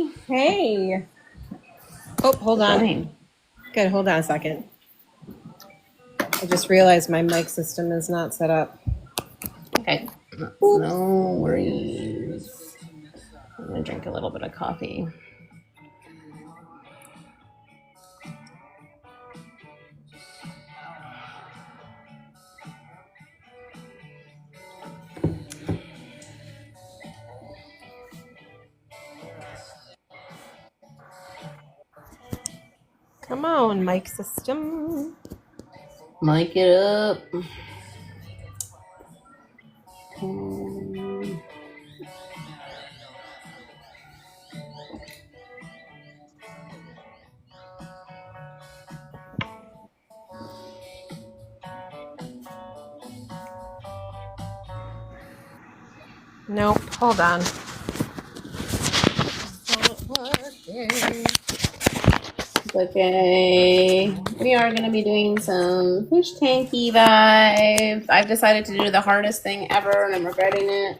Katie. Hey. Oh, hold Good on. morning. Good. Hold on a second. I just realized my mic system is not set up. Okay. Oops. No worries. I'm going to drink a little bit of coffee. Come on, mic system. Mic it up. Hmm. Nope. Hold on. Not working. Okay. We are going to be doing some fish tanky vibes. I've decided to do the hardest thing ever and I'm regretting it.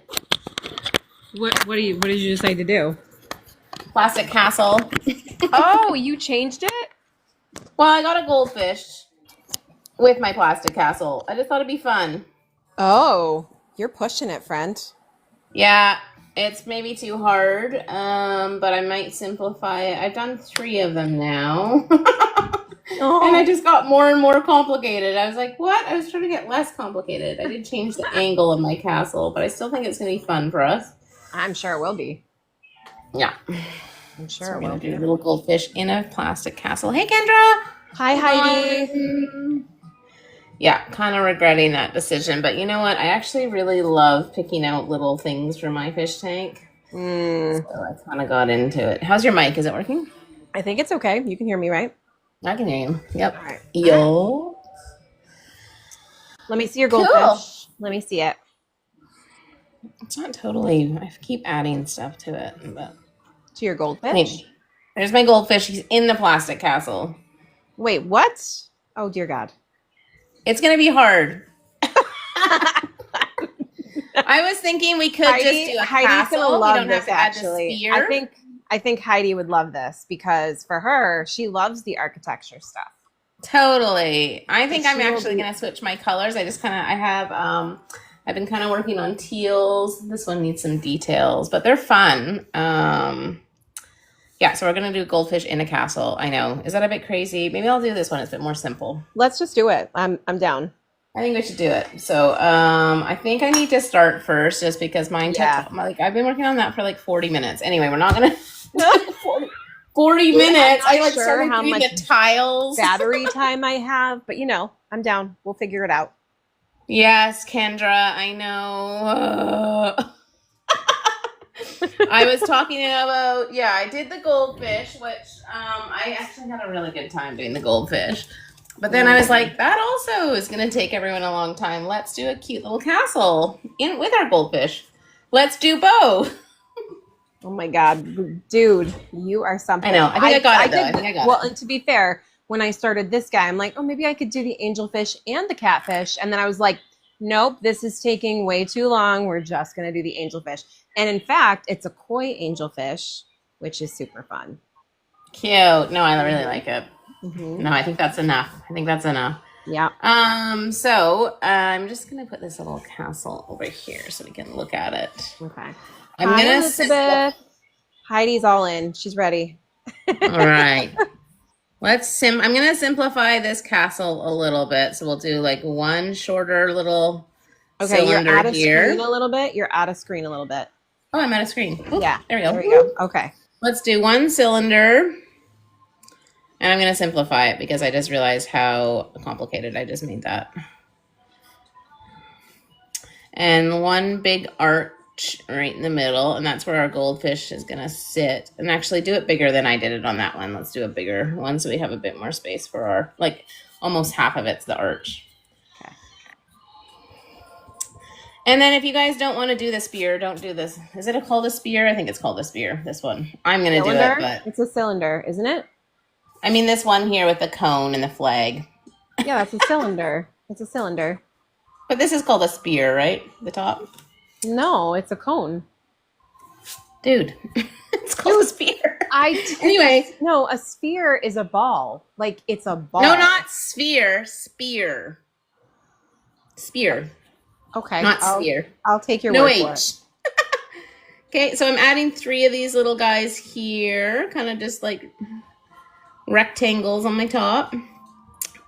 What did you decide to do? Plastic castle. Oh, you changed it? Well, I got a goldfish with my plastic castle. I just thought it'd be fun. Oh, you're pushing it, friend. Yeah, it's maybe too hard, but I might simplify it. I've done 3 of them now. And I just got more and more complicated. I was like, what? I was trying to get less complicated. I did change the angle of my castle, but I still think it's going to be fun for us. I'm sure it will be. Yeah. I'm So sure we're it will going to do be. a little goldfish in a plastic castle. Hey, Kendra! Hi, Heidi. Yeah, kind of regretting that decision. But you know what? I actually really love picking out little things for my fish tank. So I kind of got into it. How's your mic? Is it working? I think it's okay. You can hear me, right? I can hear you. Yep. All right. Yo. Let me see your goldfish. Cool. Let me see it. It's not totally. I keep adding stuff to it, but To your goldfish? maybe. There's my goldfish. He's in the plastic castle. Wait, what? Oh, dear God. It's gonna be hard. I was thinking we could just do a Heidi's castle. gonna love We don't have this, to add the actually. spear. I think Heidi would love this because for her, she loves the architecture stuff. Totally. I think I'm she will actually be- gonna switch my colors. I've been kind of working on teals. This one needs some details, but they're fun. Yeah, so we're gonna do goldfish in a castle. I know. Is that a bit crazy? Maybe I'll do this one. It's a bit more simple. Let's just do it. I'm down. I think we should do it. So I think I need to start first just because mine took like I've been working on that for like 40 minutes. Anyway, we're not gonna 40 minutes. I like started doing the tiles. Battery time I have, but I'm down. We'll figure it out. Yes, Kendra, I know. I was talking about, I did the goldfish, which I actually had a really good time doing the goldfish. But then I was like, that also is going to take everyone a long time. Let's do a cute little castle with our goldfish. Let's do both. Oh my God, dude, you are something. I know. I think I got it, though. I think I got it. Well, and to be fair, when I started this guy, I'm like, oh, maybe I could do the angelfish and the catfish. And then I was like, nope, this is taking way too long. We're just going to do the angelfish. And in fact, it's a koi angelfish, which is super fun. Cute. No, I really like it. No, I think that's enough. Yeah. So I'm just going to put this little castle over here so we can look at it. Okay. I'm Hi, gonna Elizabeth. Heidi's all in. She's ready. All right. I'm going to simplify this castle a little bit. So we'll do like one shorter little cylinder you're out of here. screen a little bit. You're out of screen a little bit. Oh, I'm out of screen. Oop, yeah. There we go. There we go. Okay. Let's do one cylinder. And I'm going to simplify it because I just realized how complicated I just made that. And one big arch right in the middle, and that's where our goldfish is going to sit. And actually do it bigger than I did it on that one. Let's do a bigger one so we have a bit more space for our, like almost half of it's the arch. Okay. And then if you guys don't want to do the spear, don't do this. Is it called a spear? I think it's called a spear, this one. I'm going to do it, but it's a cylinder, isn't it? I mean this one here with the cone and the flag. Yeah, that's a cylinder. It's a cylinder. But this is called a spear, right? The top? No, it's a cone. Dude. It's called a spear. Anyway. No, a sphere is a ball. Like, it's a ball. No, not sphere. Spear. Spear. Okay. Not sphere. I'll take your no word H. for it. Okay, so I'm adding 3 of these little guys here, kind of just like rectangles on my top.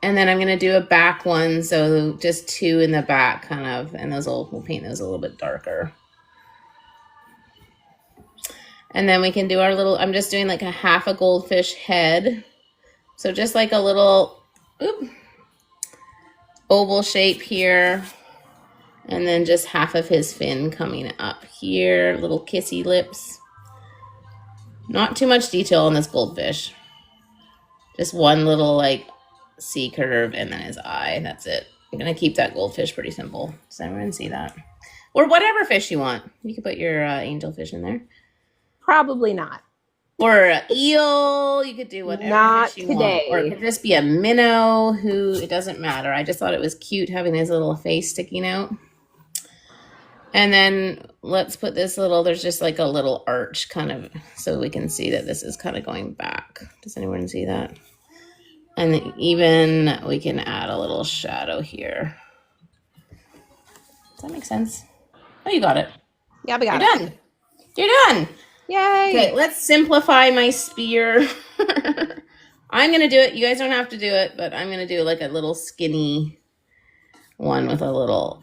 And then I'm going to do a back one, so just 2 in the back kind of, and we'll paint those a little bit darker. And then we can do our little, I'm just doing like a half a goldfish head. So just like a little oval shape here. And then just half of his fin coming up here, little kissy lips. Not too much detail on this goldfish. Just one little like C curve and then his eye. That's it. I'm going to keep that goldfish pretty simple. Does everyone see that? Or whatever fish you want. You can put your angelfish in there. Probably not. Or an eel. You could do whatever not fish you today. want. Or it could just be a minnow it doesn't matter. I just thought it was cute having his little face sticking out. And then let's put this there's just like a little arch kind of, so we can see that this is kind of going back. Does anyone see that? And even we can add a little shadow here. Does that make sense? Oh, you got it. Yeah, we got You're it. done. You're done. Yay. Okay, let's simplify my spear. I'm going to do it. You guys don't have to do it, but I'm going to do like a little skinny one with a little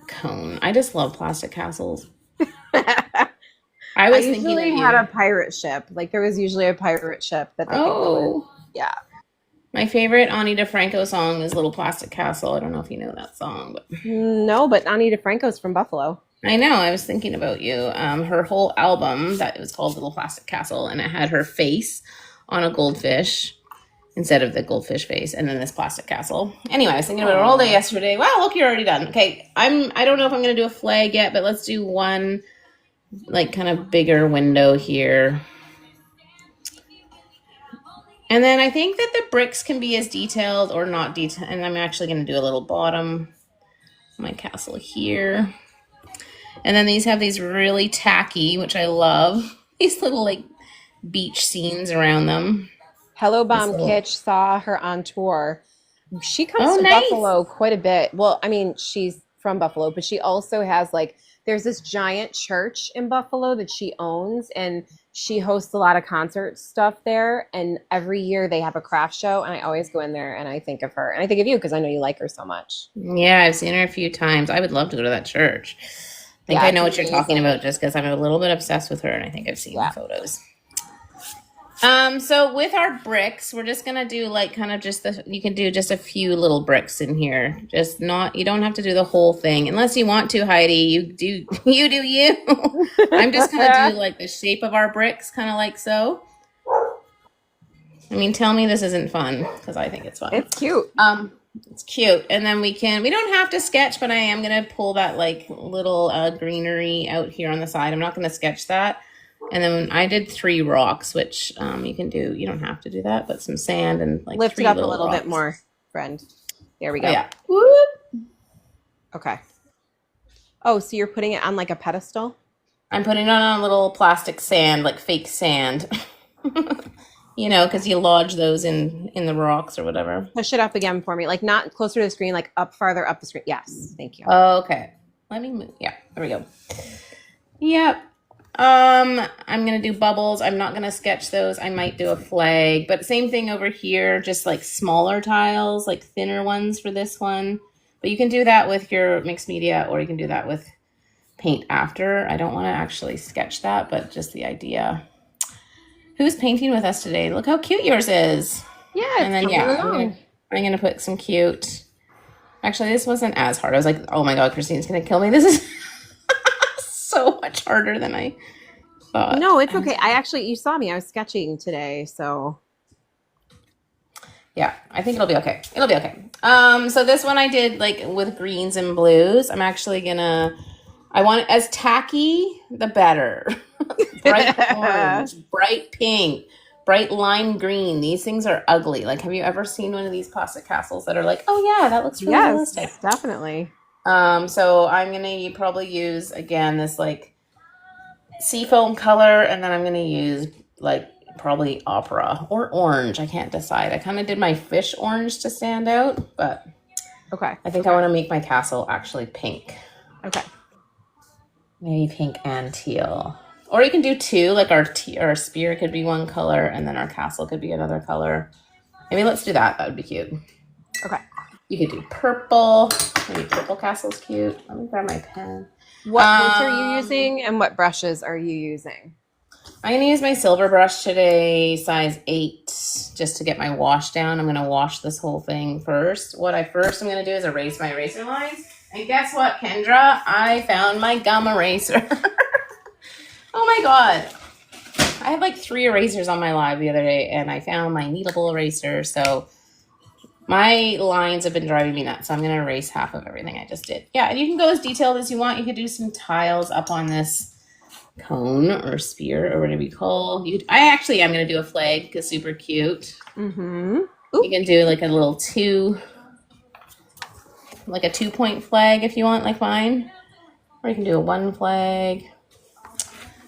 cone. I just love plastic castles. I was thinking of usually you. had a pirate ship. Like, there was usually a pirate ship that yeah. My favorite Ani DeFranco song is Little Plastic Castle. I don't know if you know that song, but No, but Ani DeFranco's from Buffalo. I know. I was thinking about you. Her whole album that was called Little Plastic Castle, and it had her face on a goldfish instead of the goldfish face, and then this plastic castle. Anyway, I was thinking about it all day yesterday. Wow, look, you're already done. Okay, I don't know if I'm gonna do a flag yet, but let's do one like kind of bigger window here. And then I think that the bricks can be as detailed or not detailed. And I'm actually gonna do a little bottom my castle here. And then these have these really tacky, which I love, these little like beach scenes around them. Hello Bomb Kitsch saw her on tour. She comes to Buffalo quite a bit. Well, I mean, she's from Buffalo, but she also has like, there's this giant church in Buffalo that she owns, and she hosts a lot of concert stuff there. And every year they have a craft show, and I always go in there and I think of her. And I think of you because I know you like her so much. Yeah, I've seen her a few times. I would love to go to that church. I think I know what you're talking about just because I'm a little bit obsessed with her, and I think I've seen the photos. So with our bricks, we're just gonna do like kind of just you can do just a few little bricks in here. You don't have to do the whole thing unless you want to, Heidi. You do you. I'm just gonna do like the shape of our bricks, kind of like so. I mean, tell me this isn't fun because I think it's fun. It's cute. It's cute. And then we don't have to sketch, but I am gonna pull that like little greenery out here on the side. I'm not gonna sketch that. And then I did 3 rocks, which you can do. You don't have to do that, but some sand and like lift 3 it up a little little rocks. bit more, friend. There we go. Oh, yeah. Whoop. Okay. Oh, so you're putting it on like a pedestal? I'm putting it on a little plastic sand, like fake sand. You know, because you lodge those in the rocks or whatever. Push it up again for me, like not closer to the screen, like up farther up the screen. Yes, thank you. Okay, let me move. Yeah, there we go. Yep. I'm gonna do bubbles. I'm not gonna sketch those. I might do a flag, but same thing over here, just like smaller tiles, like thinner ones for this one. But you can do that with your mixed media, or you can do that with paint after. I don't want to actually sketch that, but just the idea. Who's painting with us today? Look how cute yours is. Yeah. And then I'm gonna put some cute. Actually, this wasn't as hard. I was like, oh my god, Christine's gonna kill me. This is so much harder than I thought. No, it's okay. You saw me. I was sketching today, so yeah, I think it'll be okay. It'll be okay. So this one I did like with greens and blues. I'm actually I want it as tacky, the better. Bright orange, bright pink, bright lime green. These things are ugly. Like, have you ever seen one of these plastic castles that are like, oh yeah, that looks really realistic? Yes, definitely. So I'm gonna probably use again this like seafoam color, and then I'm going to use like probably opera or orange. I can't decide. I kind of did my fish orange to stand out, but Okay. I think I want to make my castle actually pink. Okay. Maybe pink and teal. Or you can do two, like our spear could be one color and then our castle could be another color. Maybe let's do that. That would be cute. Okay. You could do purple. Maybe purple castle's cute. Let me grab my pen. What paints are you using and what brushes are you using? I'm going to use my silver brush today, size 8, just to get my wash down. I'm going to wash this whole thing first. What I'm going to do is erase my eraser lines. And guess what, Kendra? I found my gum eraser. Oh my god. I had like 3 erasers on my live the other day, and I found my kneadable eraser. So my lines have been driving me nuts. So I'm going to erase half of everything I just did. Yeah, and you can go as detailed as you want. You could do some tiles up on this cone or spear or whatever you call. I'm going to do a flag because super cute. Mm-hmm. You can do like a little 2-point flag if you want, like mine. Or you can do a 1 flag.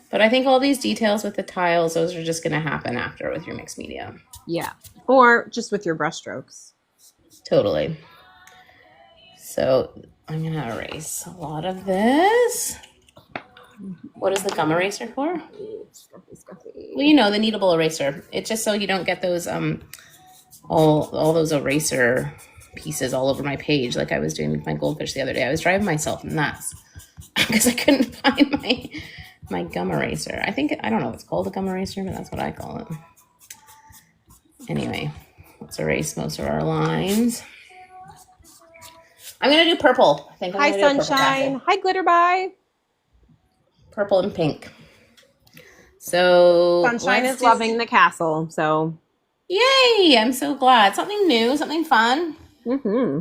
But I think all these details with the tiles, those are just going to happen after with your mixed media. Yeah. Or just with your brush strokes. Totally. So I'm going to erase a lot of this. What is the gum eraser for? Well, you know, the kneadable eraser. It's just so you don't get those all those eraser pieces all over my page like I was doing with my goldfish the other day. I was driving myself nuts because I couldn't find my gum eraser. I don't know if it's called a gum eraser, but that's what I call it. Anyway, let's erase most of our lines. I'm going to do purple. I think I'm Hi, gonna do Sunshine. Hi, Glitterby. Purple and pink. So Sunshine is loving the castle, so. Yay! I'm so glad. Something new, something fun. Mm-hmm.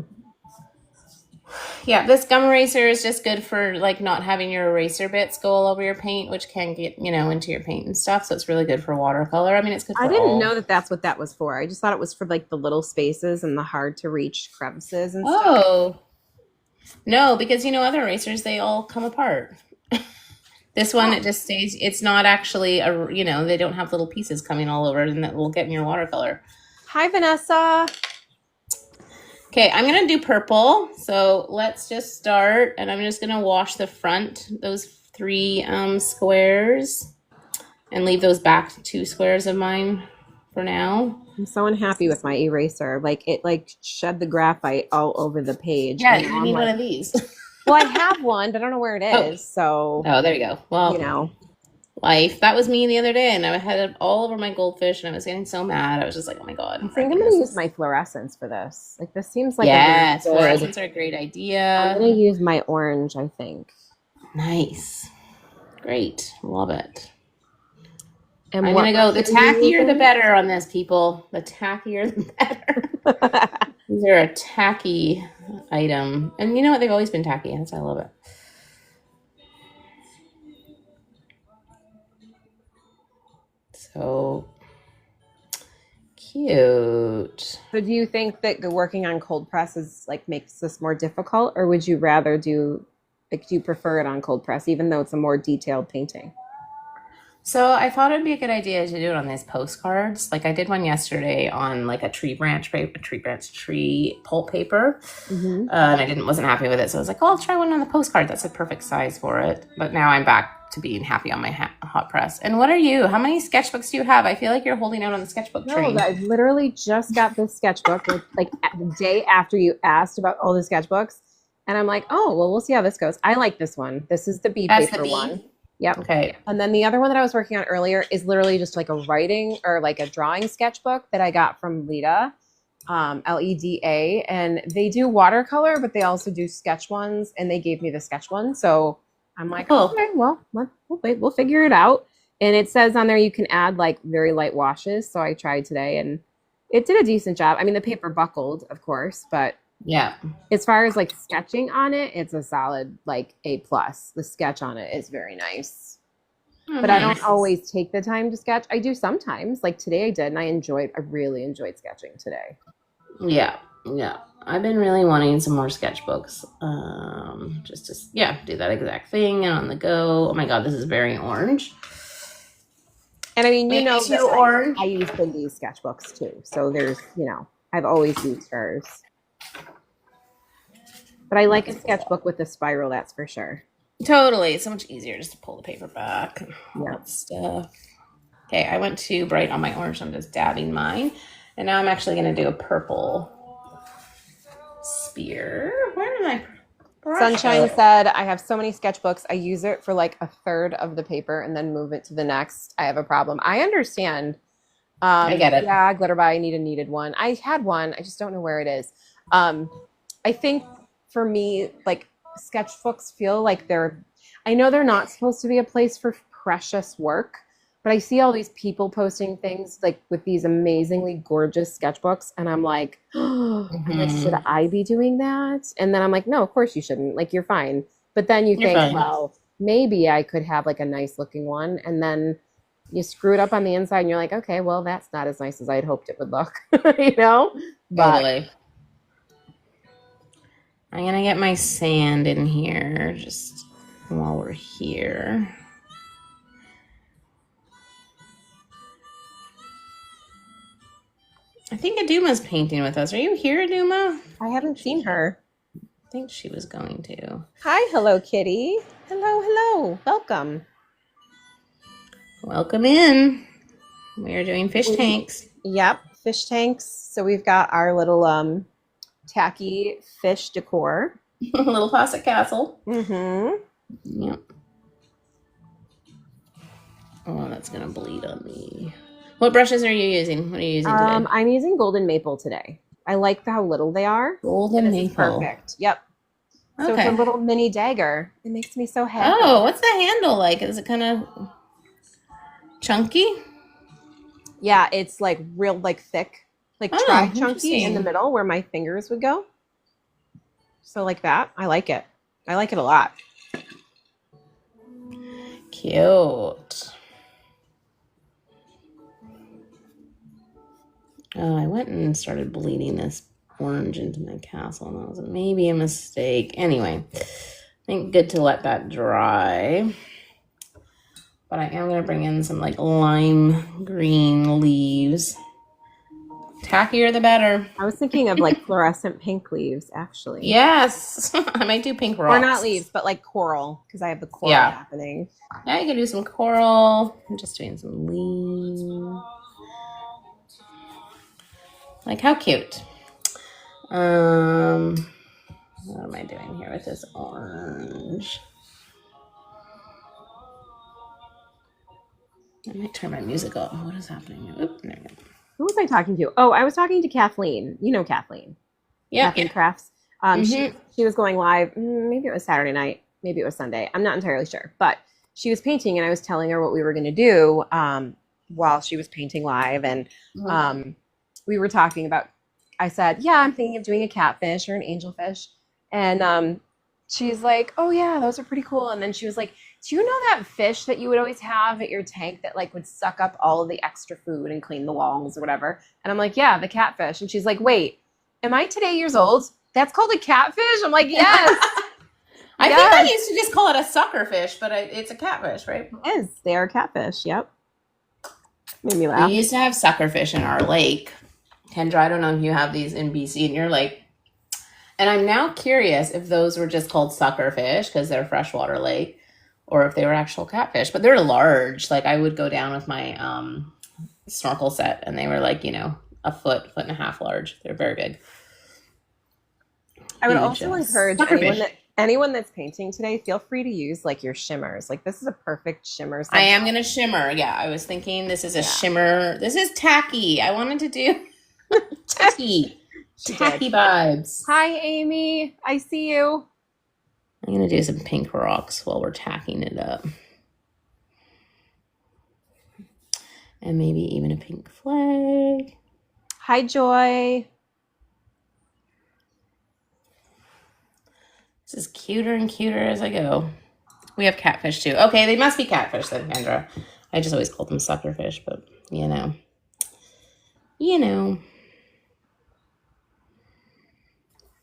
Yeah, this gum eraser is just good for like not having your eraser bits go all over your paint, which can get, into your paint and stuff. So it's really good for watercolor. I mean, it's good for I didn't know that that's what that was for. I just thought it was for like the little spaces and the hard to reach crevices and stuff. Oh. No, because other erasers, they all come apart. This one, it just stays. It's not actually they don't have little pieces coming all over, and that will get in your watercolor. Hi, Vanessa. Okay, I'm gonna do purple. So let's just start, and I'm just gonna wash the front, those 3 squares, and leave those back 2 squares of mine for now. I'm so unhappy with my eraser. Like it shed the graphite all over the page. Yeah, you need one of these. Well, I have one, but I don't know where it is. So. Oh, there you go. Well, life. That was me the other day, and I had it all over my goldfish, and I was getting so mad. I was just like, oh my god. I think I'm going to use my fluorescents for this. Like, this seems like fluorescents are a great idea. I'm going to use my orange, I think. Nice. Great. Love it. And I'm going to go, the tackier the better on this, people. The tackier the better. These are a tacky item. And you know what? They've always been tacky. That's why I love it. So cute. So do you think that working on cold press is makes this more difficult, or would you rather do you prefer it on cold press, even though it's a more detailed painting? So I thought it'd be a good idea to do it on these postcards. Like I did one yesterday on like a tree pulp paper. Mm-hmm. And I wasn't happy with it. So I was like, oh, I'll try one on the postcard. That's a perfect size for it. But now I'm back to being happy on my hot press. And what are you? How many sketchbooks do you have? I feel like you're holding out on the sketchbook train. No, I literally just got this sketchbook like the day after you asked about all the sketchbooks. And I'm like, oh, well, we'll see how this goes. I like this one. This is the bee paper one. Yep. Okay. And then the other one that I was working on earlier is literally just like a writing or like a drawing sketchbook that I got from Leda, Leda, and they do watercolor, but they also do sketch ones, and they gave me the sketch one. So I'm like, okay, well, we'll figure it out. And it says on there you can add like very light washes. So I tried today, and it did a decent job. I mean, the paper buckled, of course, but yeah, as far as like sketching on it, it's a solid like A+. The sketch on it is very nice. But I don't always take the time to sketch. I do sometimes. Like today I did, and I really enjoyed sketching today. Yeah. Yeah. I've been really wanting some more sketchbooks. Just to, do that exact thing and on the go. Oh my God, this is very orange. And I mean, Maybe that too orange. I use Blindy's sketchbooks too. So there's, I've always used hers. But I like a sketchbook with a spiral, that's for sure. Totally. It's so much easier just to pull the paper back and all Yeah. that stuff. Okay, I went too bright on my orange. So I'm just dabbing mine. And now I'm actually going to do a purple spear. Where did my brush Sunshine go? said, I have so many sketchbooks. I use it for like a third of the paper and then move it to the next. I have a problem. I understand. I get it. Yeah, Glitterby, I need a needed one. I had one. I just don't know where it is. I think for me, like sketchbooks feel like I know they're not supposed to be a place for precious work, but I see all these people posting things like with these amazingly gorgeous sketchbooks, and I'm like, should I be doing that? And then I'm like, no, of course you shouldn't. Like, you're fine. But then you think, well, maybe I could have like a nice looking one, and then you screw it up on the inside, and you're like, okay, well, that's not as nice as I'd hoped it would look, Totally. I'm gonna get my sand in here just while we're here. I think Aduma's painting with us. Are you here, Aduma? I haven't seen her. I think she was going to. Hi, hello, kitty. Hello. Welcome. Welcome in. We are doing fish tanks. Yep, fish tanks. So we've got our little tacky fish decor. Little plastic castle. Mm-hmm. Yep. Oh, that's gonna bleed on me. What brushes are you using? What are you using today? I'm using Golden Maple today. I like how little they are. Golden Maple. Perfect. Yep. So it's a little mini dagger. It makes me so happy. Oh, what's the handle like? Is it kind of chunky? Yeah, it's like real, like thick, like chunky in the middle where my fingers would go. So like that. I like it. I like it a lot. Cute. Oh, I went and started bleeding this orange into my castle, and that was maybe a mistake. Anyway, I think good to let that dry. But I am going to bring in some like lime green leaves. Tackier the better. I was thinking of like fluorescent pink leaves, actually. Yes. I might do pink rocks. Or not leaves, but like coral, because I have the coral happening. Yeah, you can do some coral. I'm just doing some leaves. Like, how cute. What am I doing here with this orange? I might turn my music off. What is happening? Oop, there we go. Who was I talking to? Oh, I was talking to Kathleen. You know Kathleen. Yeah. Kathleen Crafts. She was going live. Maybe it was Saturday night. Maybe it was Sunday. I'm not entirely sure. But she was painting, and I was telling her what we were going to do while she was painting live. And we were talking about, I said, yeah, I'm thinking of doing a catfish or an angelfish. And she's like, oh, yeah, those are pretty cool. And then she was like, do you know that fish that you would always have at your tank that like would suck up all of the extra food and clean the walls or whatever? And I'm like, yeah, the catfish. And she's like, wait, am I today years old? That's called a catfish? I'm like, yes. I think I used to just call it a sucker fish, but it's a catfish, right? It is. They are catfish. Yep. Made me laugh. We used to have sucker fish in our lake. Kendra, I don't know if you have these in BC in your lake. And I'm now curious if those were just called sucker fish because they're freshwater lake, or if they were actual catfish. But they're large. Like, I would go down with my snorkel set, and they were like, a foot and a half large. They're very big. I would also encourage anyone that's painting today, feel free to use like your shimmers. Like, this is a perfect shimmer set. I am going to shimmer. Yeah, I was thinking this is a shimmer. This is tacky. I wanted to do tacky. Tacky vibes. Hi, Amy. I see you. I'm going to do some pink rocks while we're tacking it up. And maybe even a pink flag. Hi, Joy. This is cuter and cuter as I go. We have catfish too. Okay, they must be catfish then, Kendra. I just always called them suckerfish, but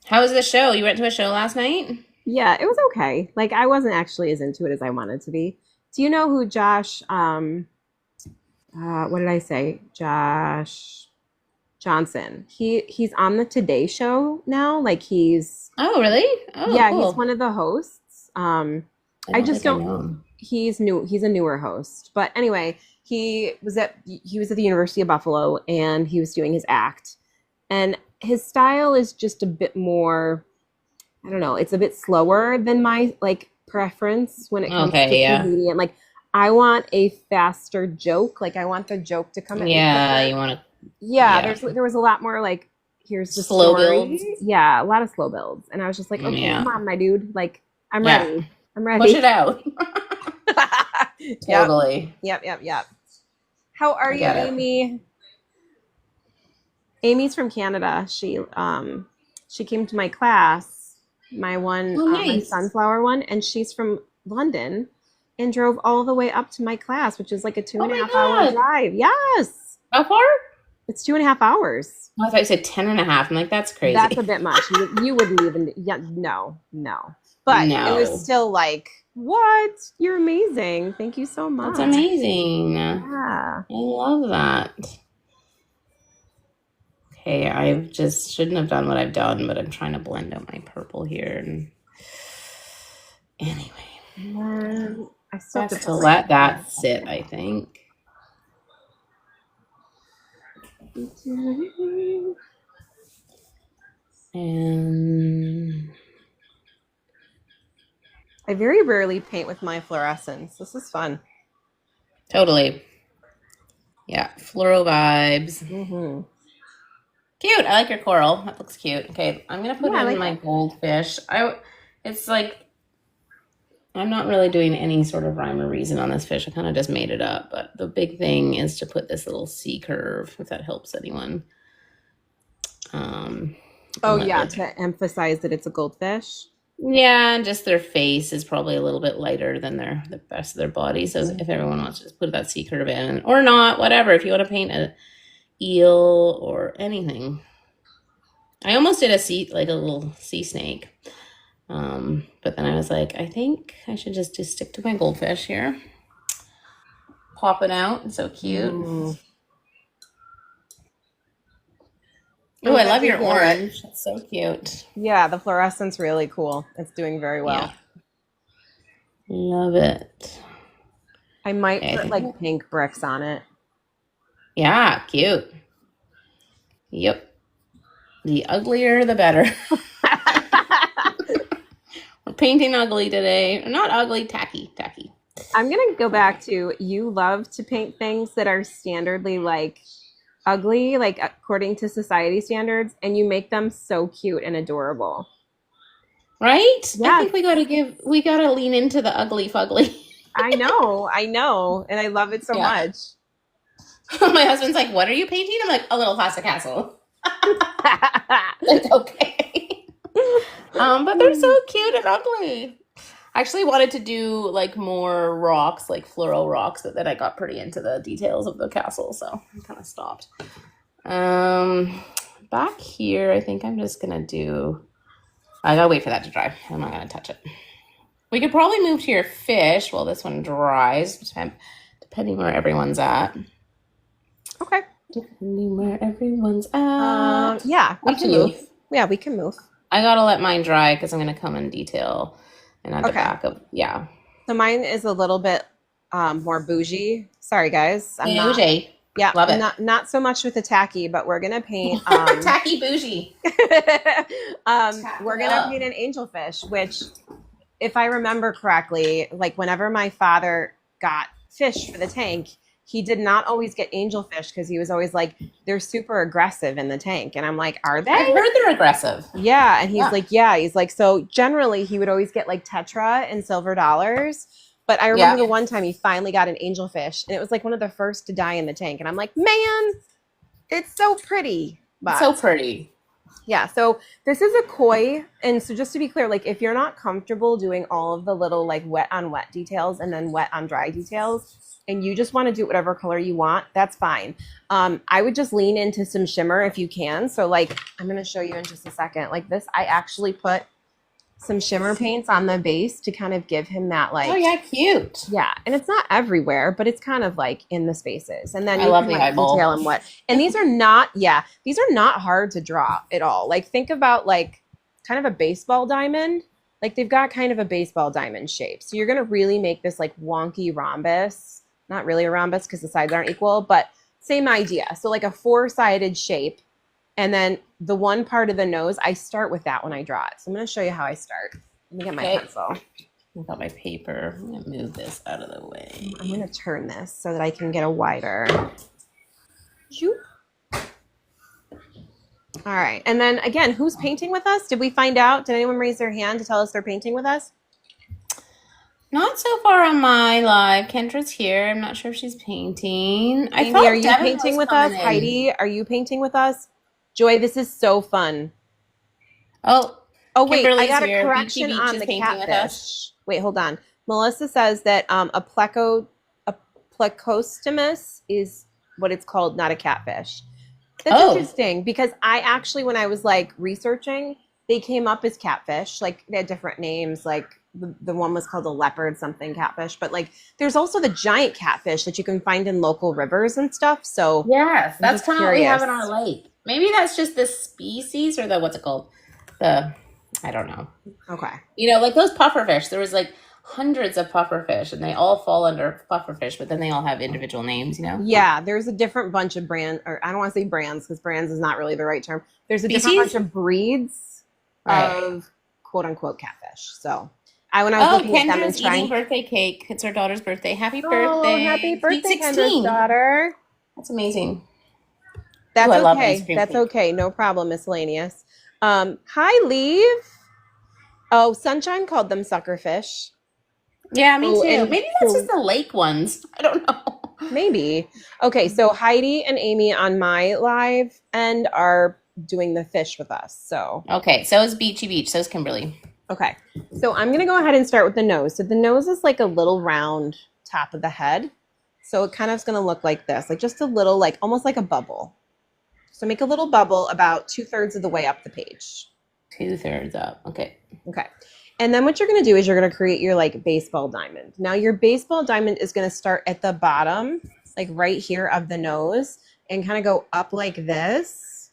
How was the show? You went to a show last night? Yeah, it was okay. Like I wasn't actually as into it as I wanted to be. Do you know who Josh what did I say? Josh Johnson. He's on the Today Show now. Like he's Oh, really? Oh, yeah, he's cool. one of the hosts. I I don't just think I don't know him. he's new. He's a newer host. But anyway, he was at the University of Buffalo and he was doing his act. And his style is just a bit more, I don't know, it's a bit slower than my like preference when it comes to Okay, yeah. comedian. Like I want a faster joke. Like I want the joke to come at me Yeah, quicker. you want to, Yeah, yeah. there was a lot more like here's the Slow builds. story. Yeah, a lot of slow builds. And I was just like, okay, Yeah. come on, my dude. Like I'm Yeah. ready. I'm Push ready. it out. Yep. Totally. Yep. How are I you, get it. Amy? Amy's from Canada. She came to my class, Oh, my nice. sunflower one, and she's from London and drove all the way up to my class, which is like a two Oh and a my half hour God. drive. Yes. How far? It's 2.5 hours. Oh, I thought you said 10 and a half. I'm like, that's That's a crazy. bit much. You wouldn't even, yeah, no. But it was No. still like, what? You're amazing. Thank you so That's much. amazing. I Yeah. love that. Okay, I just shouldn't have done what I've done, but I'm trying to blend out my purple here. And anyway, And then I still have best to to put let that sit, I think. And I very rarely paint with my fluorescents. This is fun. totally. Yeah, floral vibes. Hmm. Cute. I like your coral. That looks cute. Okay, I'm gonna put Yeah, I in like my that. goldfish. It's like I'm not really doing any sort of rhyme or reason on this fish. I kind of just made it up. But the big thing is to put this little C curve, if that helps anyone. Um, Oh and let yeah, the to emphasize that it's a goldfish. yeah, and just their face is probably a little bit lighter than the rest of their body. So if everyone wants to just put that C curve in or not, whatever. If you want to paint a eel or anything, I almost did a sea like a little sea snake. But then I was like, I think I should just stick to my goldfish here. Pop it out. It's so cute. Mm. Oh, I'm I glad love you your did it. orange. It's so cute. Yeah, the fluorescent's really cool. It's doing very well. Yeah. Love it. I might Okay, I put think like pink bricks on it. yeah, cute. Yep. The uglier the better. We're painting ugly today. Not ugly, tacky. I'm gonna go back to you love to paint things that are standardly like ugly, like according to society standards, and you make them so cute and adorable. Right? I Yes, think we gotta lean into the ugly fugly. I know, and I love it so Yeah. much. My husband's like, what are you painting? I'm like, a little plastic castle. Like, okay. But they're so cute and ugly. I actually wanted to do like more rocks, like floral rocks, but then I got pretty into the details of the castle, so I kind of stopped. Back here, I think I'm just gonna do. I gotta wait for that to dry. I'm not gonna touch it. We could probably move to your fish while this one dries, depending where everyone's at. Okay. Depending where everyone's at. Yeah, we Up to can you. move. Yeah, we can move. I gotta let mine dry because I'm gonna come in detail and at the Okay. back of yeah. So mine is a little bit more bougie. Sorry, guys. I'm not. Bougie. Yeah, Love it. not so much with the tacky, but we're gonna paint. Tacky bougie. We're gonna paint an angelfish, which, if I remember correctly, like whenever my father got fish for the tank, he did not always get angelfish because he was always like, they're super aggressive in the tank, and I'm like, are I've they? heard they're aggressive. Yeah, and he's Yeah. like, yeah, he's like, so generally he would always get like tetra and silver dollars. But I remember Yeah. the one time he finally got an angelfish, and it was like one of the first to die in the tank. And I'm like, man, it's so pretty. But So pretty. Yeah, so this is a koi, and so just to be clear, like if you're not comfortable doing all of the little like wet on wet details and then wet on dry details, and you just want to do whatever color you want, that's fine. I would just lean into some shimmer if you can. So like I'm gonna show you in just a second. Like this, I actually put some shimmer paints on the base to kind of give him that like, Oh yeah, cute. yeah, and it's not everywhere, but it's kind of like in the spaces. And then I you love can the like eyeball. detail and what. And these are not, yeah, these are not hard to draw at all. Like think about like kind of a baseball diamond. Like they've got kind of a baseball diamond shape. So you're gonna really make this like wonky rhombus. Not really a rhombus because the sides aren't equal, but same idea. So like a four-sided shape. And then the one part of the nose, I start with that when I draw it. So I'm going to show you how I start. Let me get my pencil. I got my paper. I'm going to move this out of the way. I'm going to turn this so that I can get a wider. All right. And then again, who's painting with us? Did we find out? Did anyone raise their hand to tell us they're painting with us? Not so far on my live. Kendra's here. I'm not sure if she's painting. Amy, are you painting with us? Heidi, are you painting with us? Joy, this is so fun. Oh wait, Kimberly's I got a here. correction Beachy Beach on is the painting with catfish. us. Wait, hold on. Melissa says that a plecostomus is what it's called, not a catfish. That's interesting because I actually, when I was like researching, they came up as catfish. Like they had different names. Like the one was called a leopard something catfish. But like there's also the giant catfish that you can find in local rivers and stuff. So yes, that's kind of what we have in curious. our lake. Maybe that's just the species or the what's it called? I don't know. Okay. You know, like those pufferfish. There was like hundreds of pufferfish, and they all fall under pufferfish, but then they all have individual names. You know? Yeah, there's a different bunch of or I don't want to say brands because brands is not really the right term. There's a different bunch of breeds of quote unquote catfish. So when I was looking at them and Kendra's trying. eating birthday cake. It's her daughter's birthday. Happy birthday! Happy birthday, Sweet Kendra's 16. daughter. That's amazing. That's Ooh, I love okay. ice cream That's cake. okay. No problem, miscellaneous. Hi, Leave. Oh, Sunshine called them suckerfish. Yeah, me Oh, too. and Maybe that's so- just the lake ones. I don't know. Maybe. Okay, so Heidi and Amy on my live end are doing the fish with us. So Okay, so is Beachy Beach. So is Kimberly. okay. So I'm gonna go ahead and start with the nose. So the nose is like a little round top of the head. So it kind of is gonna look like this, like just a little, like almost like a bubble. So make a little bubble about 2/3 of the way up the page. 2/3 up. Okay. Okay. And then what you're going to do is you're going to create your like baseball diamond. Now your baseball diamond is going to start at the bottom, like right here of the nose and kind of go up like this.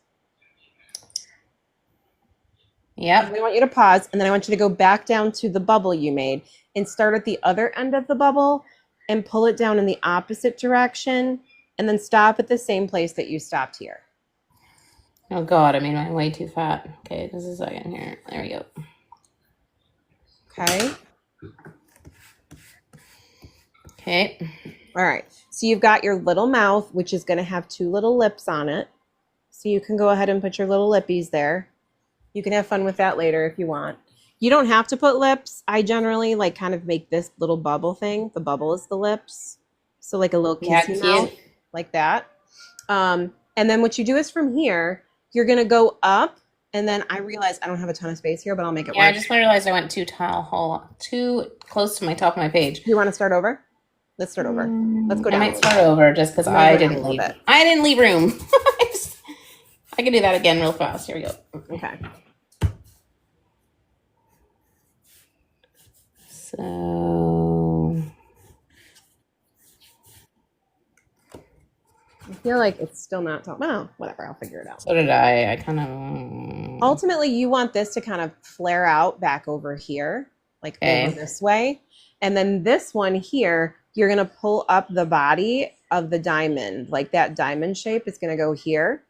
Yep. And I want you to pause and then I want you to go back down to the bubble you made and start at the other end of the bubble and pull it down in the opposite direction and then stop at the same place that you stopped here. Oh God, I made mine way too fat. Okay, just a second here. There we go. Okay. Okay. All right. So you've got your little mouth, which is going to have 2 little lips on it. So you can go ahead and put your little lippies there. You can have fun with that later if you want. You don't have to put lips. I generally like kind of make this little bubble thing. The bubble is the lips. So like a little kissy mouth like that. And then what you do is from here, you're going to go up. And then I realize I don't have a ton of space here, but I'll make it work. I just realized I went too close to my top of my page. Do you want to start over? Let's start over. Let's go down. I might start over just because I didn't leave. I didn't leave room. I can do that again real fast. Here we go. Okay. So I feel like it's still not top. Well, whatever. I'll figure it out. So did I. I kind of. Ultimately, you want this to kind of flare out back over here, like over this way. And then this one here, you're going to pull up the body of the diamond. Like that diamond shape is going to go here.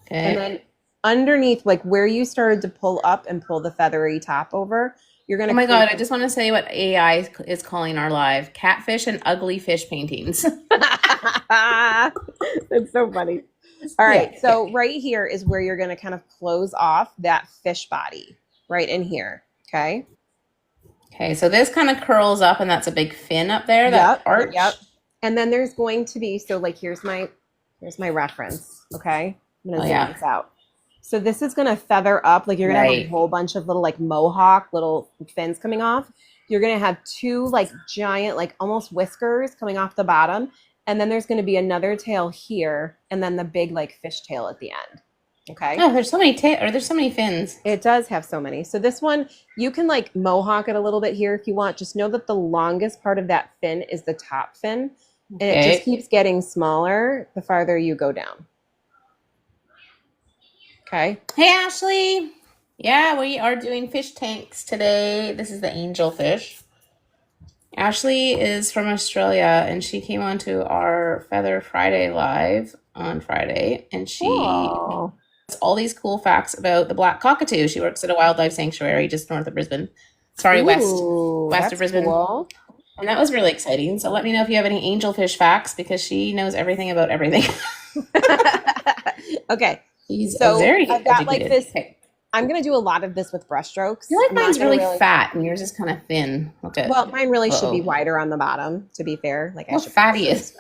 Okay. And then underneath, like where you started to pull up and pull the feathery top over, you're going to. Oh my God. I just want to say what AI is calling our live: catfish and ugly fish paintings. That's so funny. All right. Yeah. So right here is where you're going to kind of close off that fish body right in here. Okay. Okay. So this kind of curls up and that's a big fin up there. That arch. Yep. And then there's going to be, so like, here's my reference. Okay. I'm going to zoom this out. So this is going to feather up. Like you're going to have a Right. whole bunch of little like mohawk little fins coming off. You're going to have two like giant, like almost whiskers coming off the bottom. And then there's going to be another tail here. And then the big like fish tail at the end. Okay. Oh, there's so many or there's so many fins. It does have so many. So this one, you can like mohawk it a little bit here if you want. Just know that the longest part of that fin is the top fin. And it Okay. just keeps getting smaller the farther you go down. Okay. Hey, Ashley. Yeah, we are doing fish tanks today. This is the angel fish. Ashley is from Australia, and she came onto our Feather Friday live on Friday, and she Cool. has all these cool facts about the black cockatoo. She works at a wildlife sanctuary just north of Brisbane. Sorry, west of That's Brisbane. cool. And that was really exciting. So let me know if you have any angelfish facts because she knows everything about everything. Okay. She's So very I've got like educated. this. Okay. I'm going to do a lot of this with brushstrokes. I feel like I'm not mine's gonna really fat and yours is kind of thin. Look at Well, mine really should be Uh-oh. wider on the bottom, to be fair. Like I how should fatty is.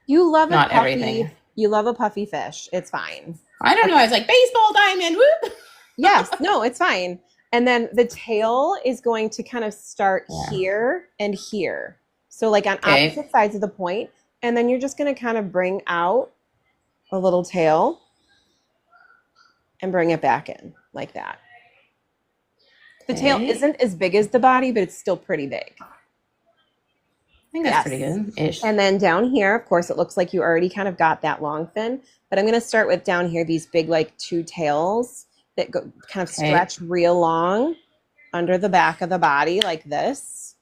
You love a Not puffy. everything. You love a puffy fish. It's fine. I don't know. I was like, baseball diamond. Whoop. Yes, no, it's fine. And then the tail is going to kind of start Yeah. here and here. So like on Okay. opposite sides of the point. And then you're just going to kind of bring out a little tail and bring it back in like that. The tail Okay. isn't as big as the body, but it's still pretty big. I think that's Yes. pretty good ish. And then down here, of course, it looks like you already kind of got that long fin. But I'm going to start with down here, these big like two tails that go kind of Okay. stretch real long under the back of the body like this.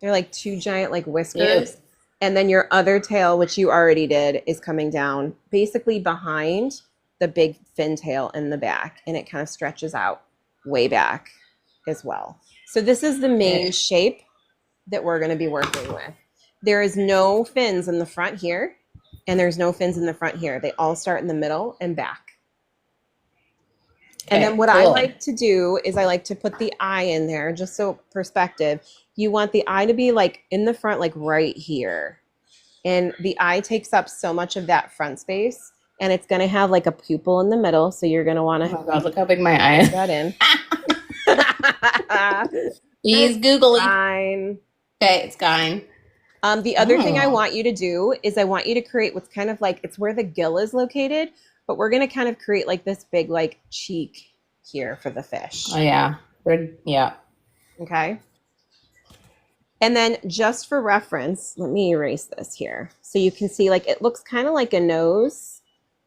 They're like two giant like whiskers. And then your other tail, which you already did, is coming down basically behind the big fin tail in the back. And it kind of stretches out way back as well. So this is the main Okay. shape that we're going to be working with. There is no fins in the front here, and there's no fins in the front here. They all start in the middle and back. And Okay, then what I cool. like to do is I like to put the eye in there, just so perspective. You want the eye to be like in the front, like right here. And the eye takes up so much of that front space, and it's going to have like a pupil in the middle. So you're going to want Oh to my God, look how big my eye is. put that in. He's googly. Fine. Okay, it's gone. The other thing I Oh. want you to do is I want you to create what's kind of like, it's where the gill is located, but we're going to kind of create like this big like cheek here for the fish. Oh yeah. Yeah. Okay. And then just for reference, let me erase this here. So you can see like it looks kind of like a nose,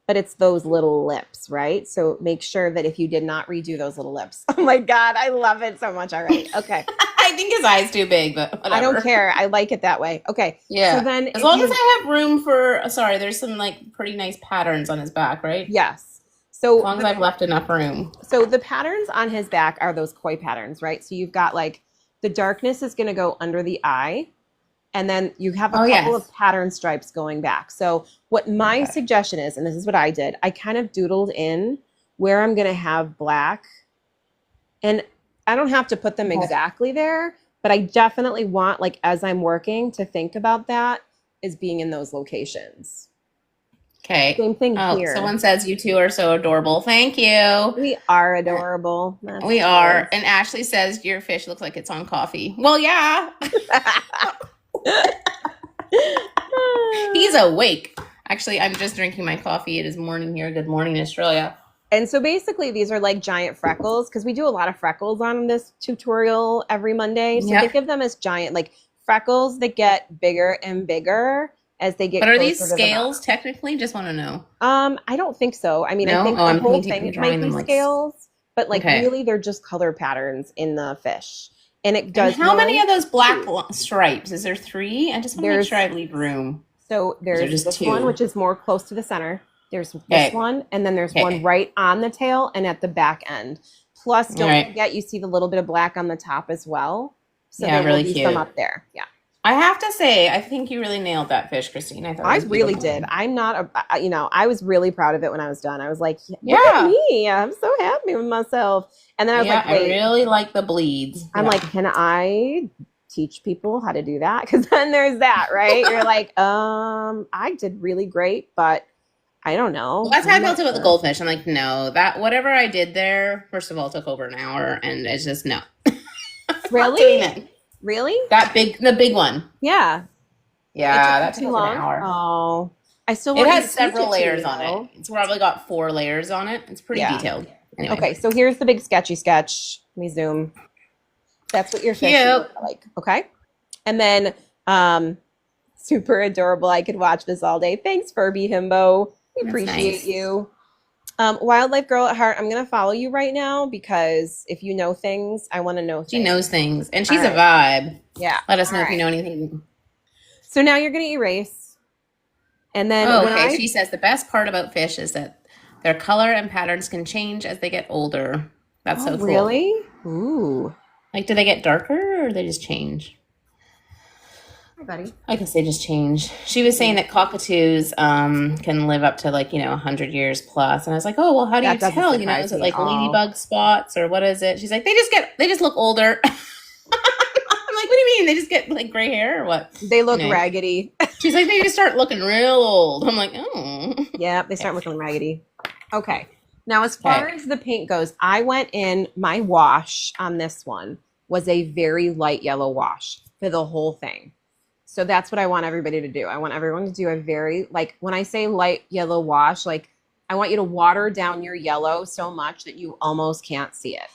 but it's those little lips, right? So make sure that if you did not redo those little lips. Oh my God, I love it so much already. Okay. I think his eye's too big, but whatever. I don't care. I like it that way. Okay. Yeah. So then As if long you- as I have room for, sorry, there's some like pretty nice patterns on his back, right? Yes. So As long as I've left enough room. So the patterns on his back are those koi patterns, right? So you've got like the darkness is going to go under the eye, and then you have a Oh, couple yes. of pattern stripes going back. So what my Okay. suggestion is, and this is what I did, I kind of doodled in where I'm going to have black, and I don't have to put them Okay. exactly there, but I definitely want, like, as I'm working, to think about that as being in those locations. Okay. Same thing Oh, here. someone says you two are so adorable. Thank you. We are adorable. That's We are. nice. And Ashley says your fish looks like it's on coffee. Well, yeah. He's awake. Actually, I'm just drinking my coffee. It is morning here. Good morning, Australia. And so basically these are like giant freckles, because we do a lot of freckles on this tutorial every Monday. So Yep. think of them as giant, like freckles that get bigger and bigger as they get But are closer these to the scales technically? Just want to know. bottom. I don't think so. I mean, I No? think Oh, the I'm whole painting- thing drawing might be them like- scales, but like Okay. really they're just color patterns in the fish. And it And does how many one- of those black stripes? Is there 3? I just want to make There's- sure I leave room. So there's just this 2? one, which is more close to the center. There's this Okay. one, and then there's Okay. one right on the tail and at the back end. Plus, don't Alright. forget, you see the little bit of black on the top as well. So Yeah, there really will be cute. some up there. Yeah, I have to say, I think you really nailed that fish, Christine. I thought it I was really beautiful. did. I'm not, I was really proud of it when I was done. I was like, look Yeah. at me. I'm so happy with myself. And then I was Yeah, like, wait, I really like the bleeds. I'm Yeah. like, can I teach people how to do that? Because then there's that, right? You're like, I did really great, but I don't know. Well, that's how I I'm felt not about the sure. goldfish. I'm like, no, that whatever I did there, first of all, took over an hour, and it's just no. Not doing Really? it. Really? The big one. Yeah. Yeah, It that took too took an long. hour. Oh, I still It want you has to teach several it to me, layers on it. though. It's probably got 4 layers on it. It's pretty Yeah. detailed. Anyway. Okay, so here's the big sketchy sketch. Let me zoom. That's what your fish should Cute. look like. Okay. And then super adorable. I could watch this all day. Thanks, Furby Himbo. We That's appreciate nice. you. Wildlife Girl at Heart, I'm gonna follow you right now because if you know things, I want to know She things. knows things, and she's All a vibe. Yeah. Let us know All if you right. know anything. So now you're gonna erase. And then Oh, when okay. She says the best part about fish is that their color and patterns can change as they get older. That's so cool. Really? Ooh. Like, do they get darker or they just change? Hi, buddy. I guess they just change. She was saying that cockatoos can live up to 100 years plus, and I was like, oh well, how do That you doesn't tell? surprise Is it me like at all. ladybug spots or what is it? She's like, they just look older. I'm like, what do you mean? They just get gray hair or what? They look Anyway. raggedy. She's like, they just start looking real old. I'm like, oh. Yeah, they start looking raggedy. Okay. Now, as far as the paint goes, I went in, my wash on this one was a very light yellow wash for the whole thing. So that's what I want everybody to do. I want everyone to do a very, when I say light yellow wash, I want you to water down your yellow so much that you almost can't see it.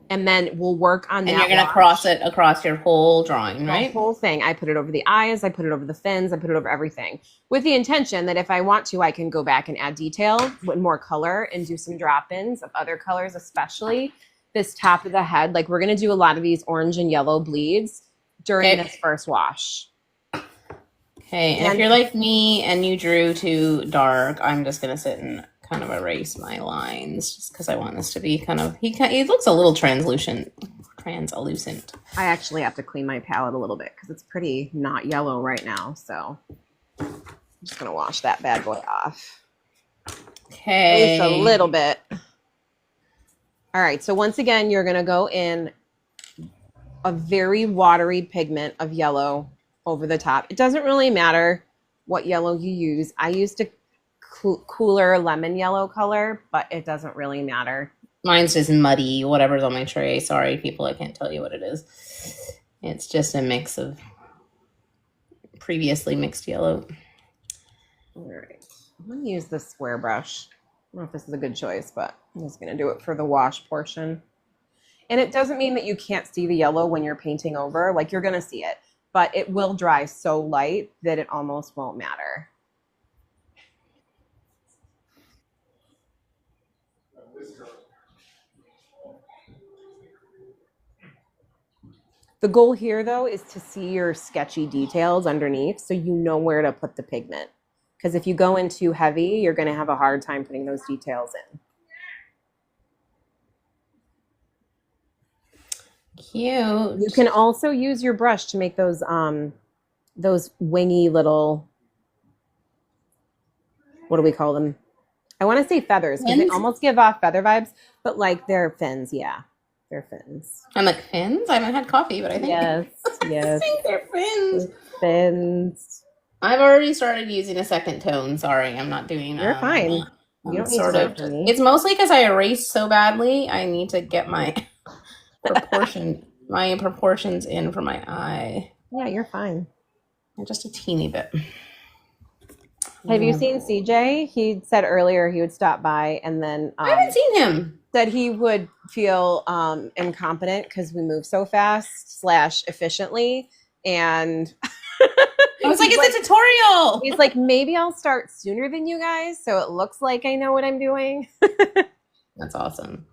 And then we'll work on that. And you're going to cross it across your whole drawing, right? The whole thing. I put it over the eyes. I put it over the fins. I put it over everything with the intention that if I want to, I can go back and add detail with more color and do some drop-ins of other colors, especially this top of the head. We're going to do a lot of these orange and yellow bleeds during this first wash. Okay. And if you're like me and you drew too dark, I'm just going to sit and kind of erase my lines just because I want this to be he looks a little translucent. I actually have to clean my palette a little bit because it's pretty not yellow right now. So I'm just going to wash that bad boy off. Okay. Just a little bit. All right. So once again, you're going to go in a very watery pigment of yellow over the top. It doesn't really matter what yellow you use. I used a cooler lemon yellow color, but it doesn't really matter. Mine's just muddy, whatever's on my tray. Sorry, people, I can't tell you what it is. It's just a mix of previously mixed yellow. All right. I'm going to use this square brush. I don't know if this is a good choice, but I'm just going to do it for the wash portion. And it doesn't mean that you can't see the yellow when you're painting over. You're going to see it, but it will dry so light that it almost won't matter. The goal here, though, is to see your sketchy details underneath so you know where to put the pigment. Because if you go in too heavy, you're going to have a hard time putting those details in. Cute. You can also use your brush to make those wingy little, what do we call them? I want to say feathers because they almost give off feather vibes, but they're fins, yeah. They're fins. I'm like, fins? I haven't had coffee, but I think yes. I think they're fins. Fins. I've already started using a second tone. Sorry, I'm not doing You're fine. You don't need to do it for me. It's mostly because I erased so badly. I need to get my proportions in for my eye. Yeah, you're fine. Just a teeny bit. Have you seen CJ? He said earlier he would stop by and then I haven't seen him. Said he would feel incompetent because we move so fast / efficiently. And I was like, it's a tutorial. He's like, maybe I'll start sooner than you guys so it looks like I know what I'm doing. That's awesome.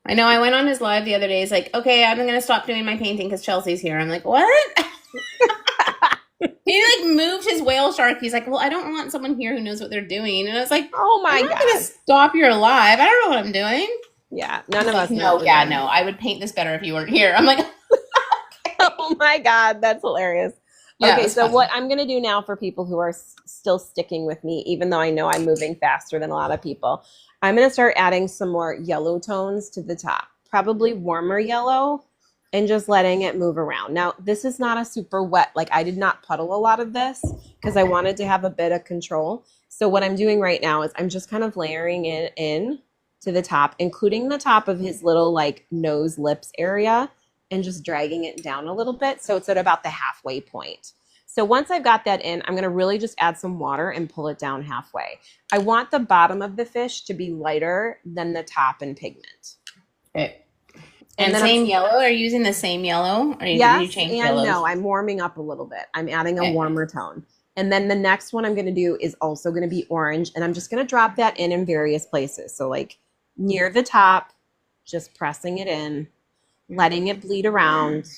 I know I went on his live the other day. He's like, okay, I'm going to stop doing my painting because Chelsea's here. I'm like, what? He moved his whale shark. He's like, well, I don't want someone here who knows what they're doing. And I was like, oh my God. I'm going to stop your live. I don't know what I'm doing. Yeah, none of us know. No, I would paint this better if you weren't here. I'm like, okay. Oh my God, that's hilarious. Yeah, okay, so awesome. what I'm going to do now for people who are still sticking with me, even though I know I'm moving faster than a lot of people, I'm going to start adding some more yellow tones to the top. Probably warmer yellow and just letting it move around. Now, this is not a super wet, like I did not puddle a lot of this because I wanted to have a bit of control. So what I'm doing right now is I'm just kind of layering it in to the top, including the top of his little like nose lips area, and just dragging it down a little bit. So it's at about the halfway point. So once I've got that in, I'm going to really just add some water and pull it down halfway. I want the bottom of the fish to be lighter than the top in pigment. Okay. And same yellow? Are you using the same yellow? Or yes, you change and yellows? no, I'm warming up a little bit. I'm adding a warmer tone. And then the next one I'm going to do is also going to be orange. And I'm just going to drop that in various places. So like near the top, just pressing it in, letting it bleed around.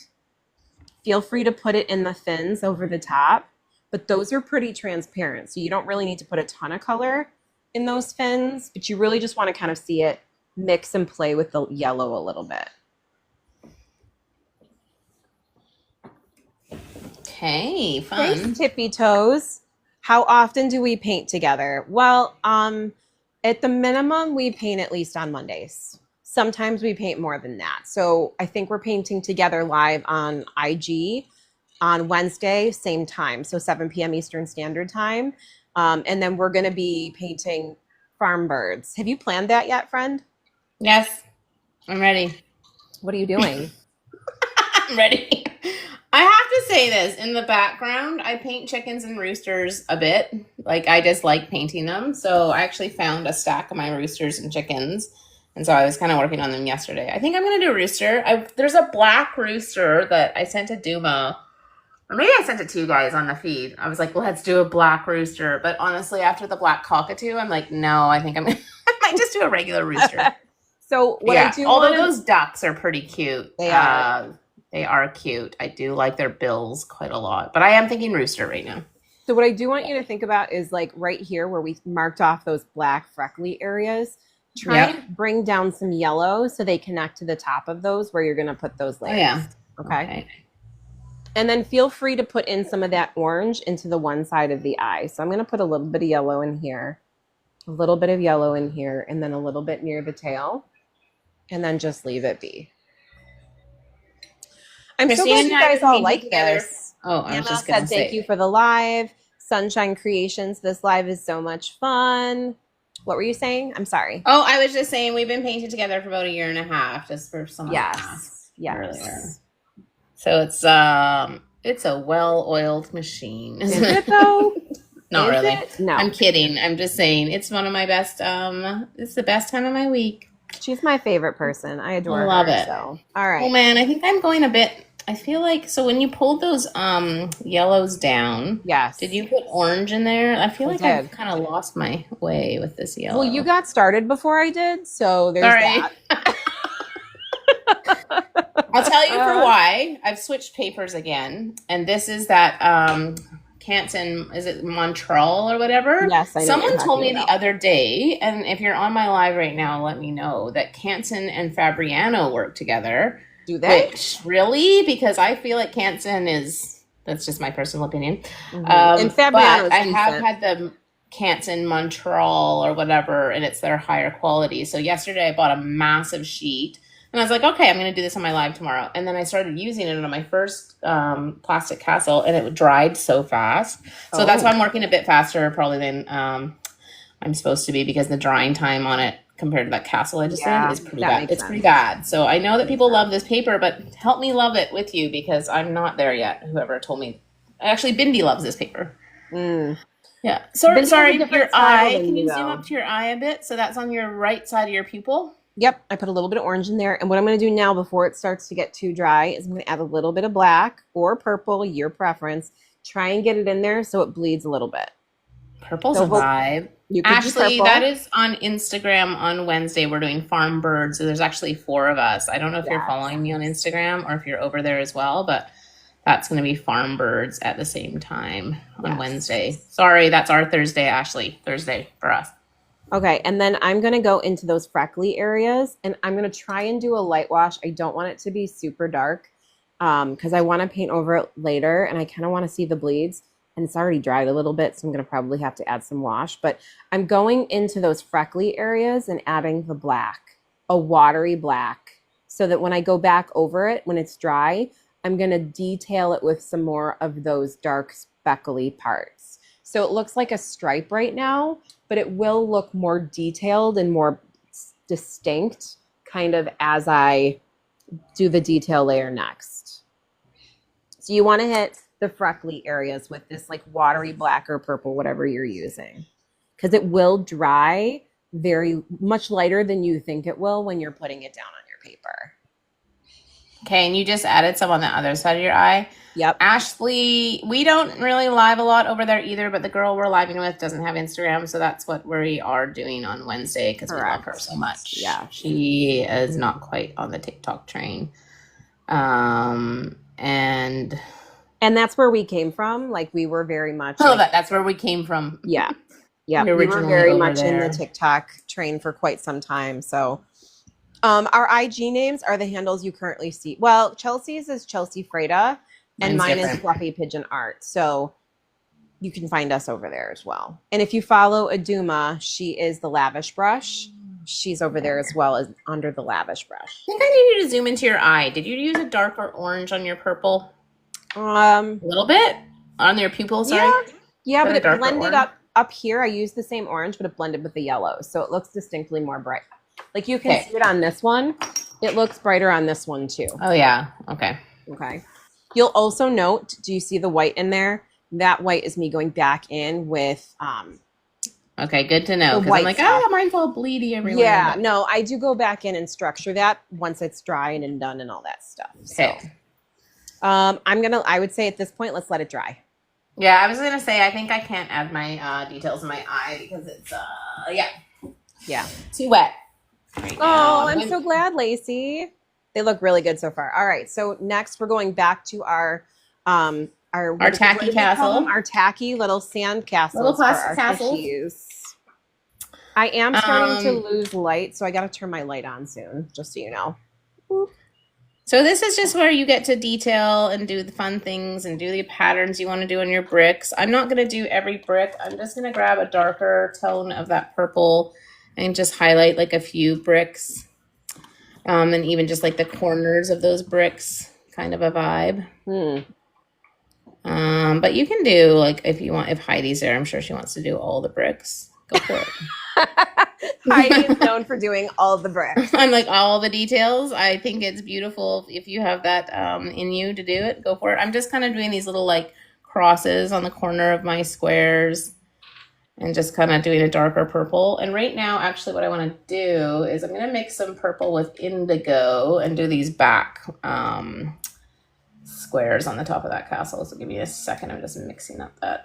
Feel free to put it in the fins over the top, but those are pretty transparent. So you don't really need to put a ton of color in those fins, but you really just want to kind of see it mix and play with the yellow a little bit. Okay, fun. Thanks, Tippy Toes. How often do we paint together? Well, at the minimum, we paint at least on Mondays. Sometimes we paint more than that. So I think we're painting together live on IG on Wednesday, same time. So 7 p.m. Eastern Standard Time. And then we're going to be painting farm birds. Have you planned that yet, friend? Yes, I'm ready. What are you doing? I'm ready. I have to say this, in the background, I paint chickens and roosters a bit. Like, I just like painting them. So I actually found a stack of my roosters and chickens. And so I was kind of working on them yesterday. I think I'm going to do a rooster. There's a black rooster that I sent to Duma. Or maybe I sent it to you guys on the feed. I was like, let's do a black rooster. But honestly, after the black cockatoo, I'm like, no, I think I might just do a regular rooster. So what I do, although those ducks are pretty cute. They are. They are cute. I do like their bills quite a lot. But I am thinking rooster right now. So what I do want you to think about is like right here where we marked off those black freckly areas. Try and bring down some yellow so they connect to the top of those where you're going to put those layers. Oh, yeah. Okay. And then feel free to put in some of that orange into the one side of the eye. So I'm going to put a little bit of yellow in here, a little bit of yellow in here, and then a little bit near the tail, and then just leave it be. I'm so glad you guys all like this. Oh, I was just going to say. Thank you for the live. Sunshine Creations, this live is so much fun. What were you saying? I'm sorry. Oh, I was just saying we've been painting together for about 1.5 years, just for some. Yes. Earlier. So it's a well-oiled machine. Is it though? Not really. It? No. I'm kidding. I'm just saying it's one of my best. It's the best time of my week. She's my favorite person. I adore her. Love it. So, all right. Oh man, I think I'm going a bit. I feel like so when you pulled those yellows down. Yes. Did you put orange in there? I feel like I've kind of lost my way with this yellow. Well, you got started before I did, so there's that. I'll tell you for why. I've switched papers again, and this is that Canson, is it Montreal or whatever? Yes, I know. Someone told me the other day, and if you're on my live right now, let me know, that Canson and Fabriano work together. Do they? Which, really? Because I feel like Canson that's just my personal opinion. Mm-hmm. And Fabriano, I have had the Canson Montreal or whatever, and it's their higher quality. So yesterday I bought a massive sheet, and I was like, okay, I'm going to do this on my live tomorrow. And then I started using it on my first plastic castle, and it dried so fast. So that's why I'm working a bit faster probably than I'm supposed to be, because the drying time on it compared to that castle I just did is pretty bad. It's pretty bad. So I know that people love this paper, but help me love it with you, because I'm not there yet. Whoever told me. Actually, Bindi loves this paper. Mm. Yeah. Sorry, your eye. Can you zoom up to your eye a bit? So that's on your right side of your pupil. Yep. I put a little bit of orange in there. And what I'm going to do now before it starts to get too dry is I'm going to add a little bit of black or purple, your preference. Try and get it in there so it bleeds a little bit. Purple's a vibe. Ashley, that is on Instagram on Wednesday. We're doing farm birds. So there's actually 4 of us. I don't know if you're following me on Instagram or if you're over there as well, but that's going to be farm birds at the same time on Wednesday. Sorry, that's our Thursday, Ashley. Thursday for us. Okay, and then I'm going to go into those freckly areas, and I'm going to try and do a light wash. I don't want it to be super dark because I want to paint over it later, and I kind of want to see the bleeds. And it's already dried a little bit, so I'm going to probably have to add some wash. But I'm going into those freckly areas and adding the black, a watery black, so that when I go back over it, when it's dry, I'm going to detail it with some more of those dark speckly parts. So it looks like a stripe right now, but it will look more detailed and more distinct kind of as I do the detail layer next. So you want to hit the freckly areas with this like watery black or purple, whatever you're using, because it will dry very much lighter than you think it will when you're putting it down on your paper. Okay, and you just added some on the other side of your eye. Yep. Ashley, we don't really live a lot over there either, but the girl we're living with doesn't have Instagram, so that's what we are doing on Wednesday because we love her so much. Yeah. She is not quite on the TikTok train. And that's where we came from. Like we were very much that's where we came from. Yeah. Yeah. We were very much in the TikTok train for quite some time. So our IG names are the handles you currently see. Well, Chelsea's is Chelsea Freda and mine is Fluffy Pigeon Art. So you can find us over there as well. And if you follow Aduma, she is the Lavish Brush. She's over there as well as under the Lavish Brush. I think I need you to zoom into your eye. Did you use a darker orange on your purple? A little bit on your pupil, sorry. Yeah, but it blended up here. I used the same orange, but it blended with the yellow, so it looks distinctly more bright. Like you can see it on this one. It looks brighter on this one too. Oh yeah. Okay. You'll also note, do you see the white in there? That white is me going back in with okay, good to know. Because I'm like, mine's all bleedy everywhere. Yeah, no, I do go back in and structure that once it's dry and done and all that stuff. Okay. So I would say at this point, let's let it dry. Yeah, I was going to say, I think I can't add my details in my eye because it's, too wet. Right now. I'm so glad, Lacey. They look really good so far. All right, so next we're going back to our tacky castle. Our tacky little sand castles. Little plastic castles. Fishies. I am starting to lose light, so I got to turn my light on soon, just so you know. Boop. So this is just where you get to detail and do the fun things and do the patterns you want to do on your bricks. I'm not going to do every brick. I'm just going to grab a darker tone of that purple and just highlight like a few bricks. And even just like the corners of those bricks, kind of a vibe. But you can do like if Heidi's there, I'm sure she wants to do all the bricks. Go for it. Heidi is known for doing all the bricks. I'm like all the details. I think it's beautiful if you have that in you to do it. Go for it. I'm just kind of doing these little like crosses on the corner of my squares and just kind of doing a darker purple. And right now, actually, what I want to do is I'm going to mix some purple with indigo and do these back squares on the top of that castle. So give me a second. I'm just mixing up that.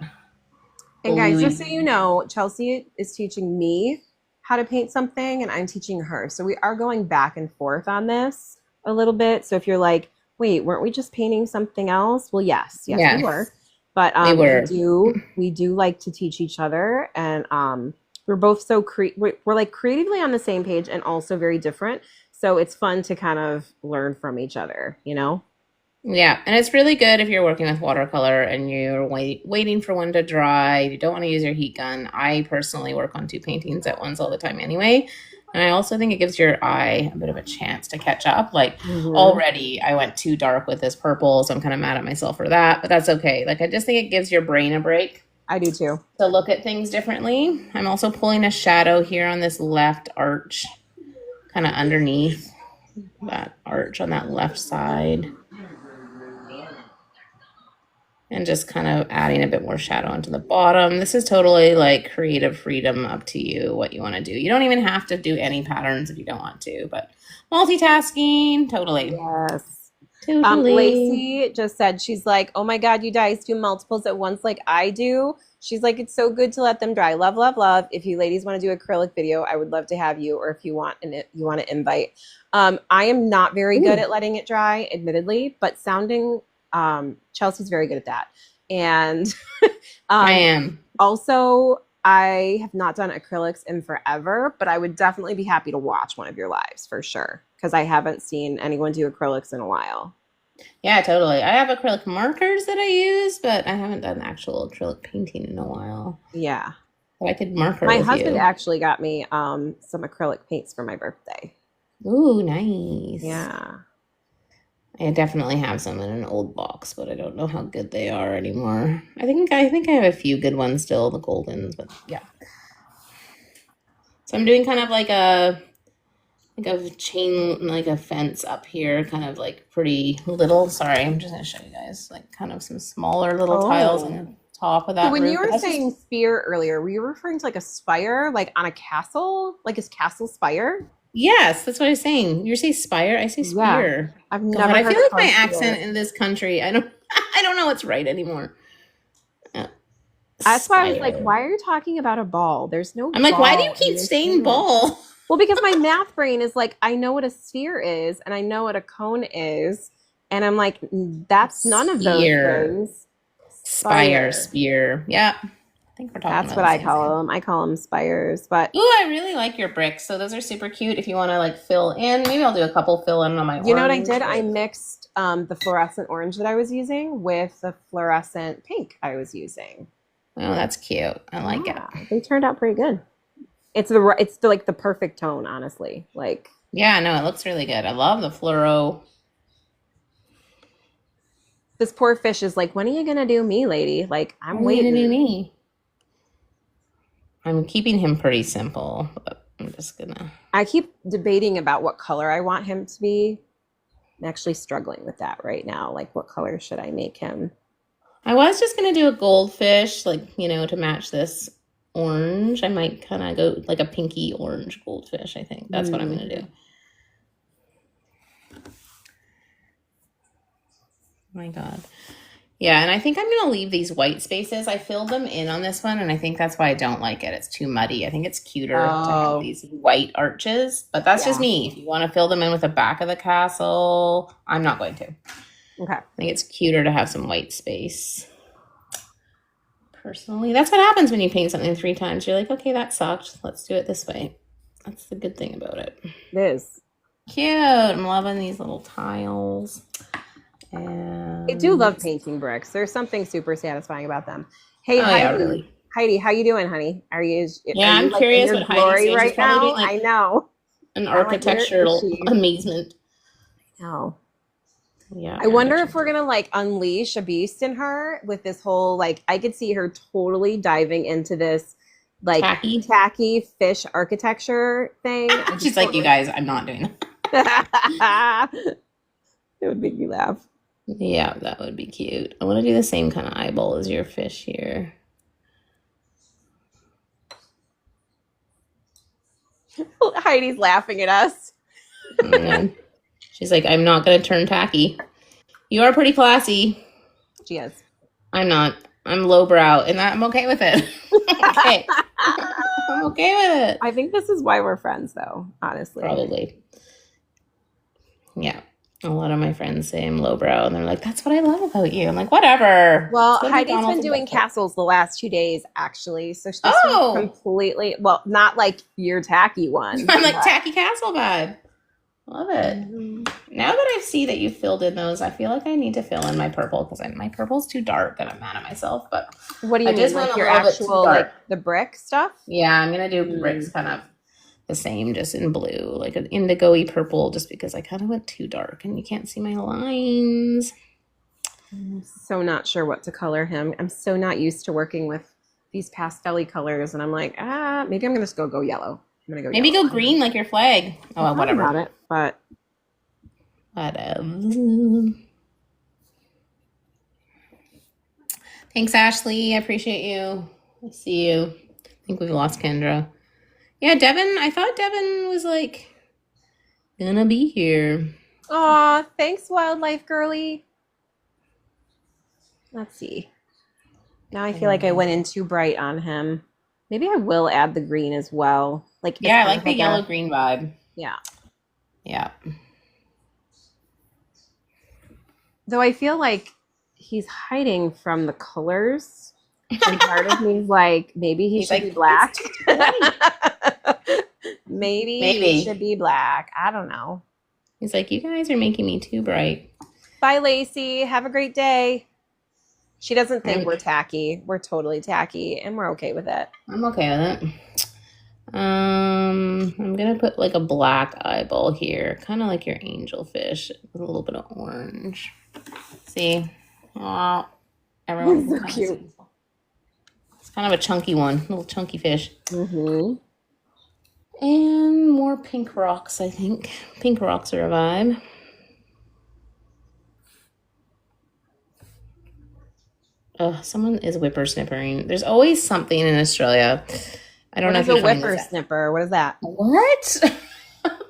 And guys, just so you know, Chelsea is teaching me how to paint something and I'm teaching her. So we are going back and forth on this a little bit. So if you're like, wait, weren't we just painting something else? Well, yes, we were. But we do like to teach each other, and we're both so we're like creatively on the same page and also very different. So it's fun to kind of learn from each other, you know? Yeah, and it's really good if you're working with watercolor and you're waiting for one to dry. You don't want to use your heat gun. I personally work on 2 paintings at once all the time anyway. And I also think it gives your eye a bit of a chance to catch up. Like already I went too dark with this purple, so I'm kind of mad at myself for that, but that's okay. Like I just think it gives your brain a break. I do too. To look at things differently. I'm also pulling a shadow here on this left arch, kind of underneath that arch on that left side. And just kind of adding a bit more shadow into the bottom. This is totally like creative freedom, up to you what you want to do. You don't even have to do any patterns if you don't want to, but multitasking, totally. Yes. Totally. Lacey just said, she's like, oh my God, you guys do multiples at once like I do. She's like, it's so good to let them dry. Love, love, love. If you ladies want to do acrylic video, I would love to have you, or if you want you want to invite. I am not very good at letting it dry, admittedly, but sounding Chelsea's very good at that. And I am. Also, I have not done acrylics in forever, but I would definitely be happy to watch one of your lives for sure, because I haven't seen anyone do acrylics in a while. Yeah, totally. I have acrylic markers that I use, but I haven't done actual acrylic painting in a while. Yeah. But I could marker My husband actually got me some acrylic paints for my birthday. Ooh, nice. Yeah. I definitely have some in an old box, but I don't know how good they are anymore. I think I have a few good ones still, the Goldens, but yeah. So I'm doing kind of like a chain, like a fence up here, kind of like pretty little. Sorry, I'm just gonna show you guys like kind of some smaller little tiles on the top of So that when roof. you But were that's just saying spire earlier, were you referring to like a spire, like on a castle? Like is castle spire? yes, that's what I was saying. You say spire, I say Yeah. spear. I've God, never I heard feel it like my called accent spire. in this country, I don't I don't know what's right anymore. Uh, That's why I was like, Spire. why are you talking about a ball? There's no I'm like, why do you ball in keep this saying image. ball? Well, because my math brain is like, I know what a sphere is and I know what a cone is. And I'm like, that's none of those Spear. things. Spire, Spire. spear. Yeah. I think we're talking That's about what the I same thing. call them. I call them spires. But Ooh, I really like your bricks. So those are super cute. If you want to like fill in, maybe I'll do a couple fill in on my you know what I orange. did? I mixed the fluorescent orange that I was using with the fluorescent pink I was using. Oh, that's cute. I like it. Yeah, they turned out pretty good. It's like the perfect tone, honestly. Like Yeah, no, it looks really good. I love the fluoro. this poor fish is like, when are you gonna do me, lady? Like I'm What are you gonna do waiting. me? I'm keeping him pretty simple, but I'm just gonna. I keep debating about what color I want him to be. I'm actually struggling with that right now. Like, what color should I make him? I was just gonna do a goldfish, like to match this orange. I might kind of go like a pinky orange goldfish. I think that's what I'm gonna do. Oh my God. Yeah, and I think I'm gonna leave these white spaces. I filled them in on this one, and I think that's why I don't like it. It's too muddy. I think it's cuter to have these white arches, but that's just me. If you want to fill them in with the back of the castle, I'm not going to. Okay. I think it's cuter to have some white space. Personally, that's what happens when you paint something 3 times. You're like, okay, that sucked. Let's do it this way. That's the good thing about it. It is. Cute. I'm loving these little tiles. And I do love painting bricks. There's something super satisfying about them. Hey, oh, Heidi. yeah, really. Heidi, how you doing, honey? Are you I'm like curious in your what Heidi's glory doing. She's right probably now? doing like I know. an I'm like, where is architectural she? amazement. No. Yeah. I wonder if we're gonna like unleash a beast in her with this whole like I could see her totally diving into this like tacky fish architecture thing. She's like, you guys, I'm not doing that. It would make me laugh. Yeah, that would be cute. I want to do the same kind of eyeball as your fish here. Heidi's laughing at us. She's like, I'm not going to turn tacky. You are pretty classy. She is. I'm not. I'm lowbrow, and I'm okay with it. Okay. I'm okay with it. I think this is why we're friends, though, honestly. Probably. Yeah. A lot of my friends say I'm lowbrow, and they're like, that's what I love about you. I'm like, whatever. Well, Heidi's been doing castles the last 2 days, actually. So she's completely, well, not like your tacky one. I'm like, tacky castle vibe. Love it. Mm-hmm. Now that I see that you filled in those, I feel like I need to fill in my purple because my purple's too dark and I'm mad at myself. But what do you mean? Like your actual, like the brick stuff? Yeah, I'm going to do bricks kind of the same, just in blue, like an indigo-y purple, just because I kind of went too dark and you can't see my lines. I'm so not sure what to color him. I'm so not used to working with these pastel-y colors. And I'm like, maybe I'm going to just go yellow. I'm going to go maybe yellow. Go green like your flag. Oh, well, whatever. About it, but thanks, Ashley. I appreciate you. I see you. I think we've lost Kendra. Yeah, Devin. I thought Devin was like gonna be here. Aw, thanks, wildlife girly. Let's see. Now I feel like I went in too bright on him. Maybe I will add the green as well. Like I like the yellow green vibe. Yeah. Yeah. Though I feel like he's hiding from the colors. And part of me is like, maybe he should be black. Maybe he should be black. I don't know. He's like, you guys are making me too bright. Bye, Lacey. Have a great day. She doesn't think we're tacky. We're totally tacky, and we're okay with it. I'm okay with it. I'm gonna put like a black eyeball here, kind of like your angelfish, with a little bit of orange. See? Oh, everyone So kind of cute. sees. It's kind of a chunky one, little chunky fish. Mm-hmm. And more pink rocks, I think. Pink rocks are a vibe. Oh, someone is whippersnippering. There's always something in Australia. I don't What know is if a you find this. whippersnipper? What is that? What?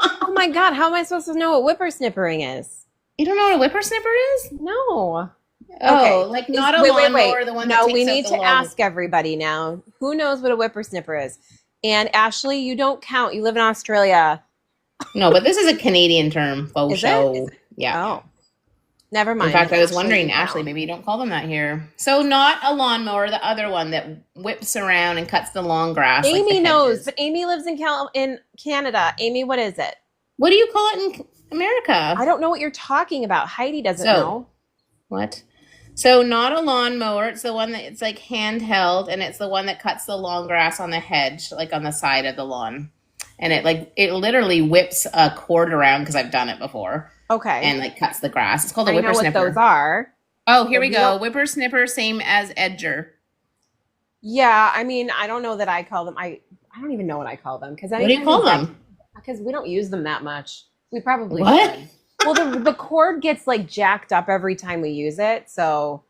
Oh my God, how am I supposed to know what whippersnippering is? You don't know what a whippersnipper is? No. Oh, Okay. like not a Wait. lawnmower, the one that No, takes we out need the to long. ask everybody now. Who knows what a whippersnipper is? And Ashley, you don't count. You live in Australia. No, but this is a Canadian term, faux Is it? show. Yeah. Oh, never mind. In fact, I was Ashley, wondering, you count. Ashley, maybe you don't call them that here. So not a lawnmower, the other one that whips around and cuts the long grass. like Amy the knows, hedges. but Amy lives in Canada. Amy, what is it? What do you call it in America? I don't know what you're talking about. Heidi doesn't So- know. What? So not a lawnmower. It's the one that it's like handheld, and it's the one that cuts the long grass on the hedge, like on the side of the lawn. And it literally whips a cord around because I've done it before, Okay. and like cuts the grass. It's called a I know what whippersnipper. those are. Oh, here we You go. don't- Whippersnipper, same as edger. Yeah, I mean, I don't know that I call them. I don't even know what I call them because What do you call them? Because we don't use them that much. We probably What? should. Well, the cord gets like jacked up every time we use it, so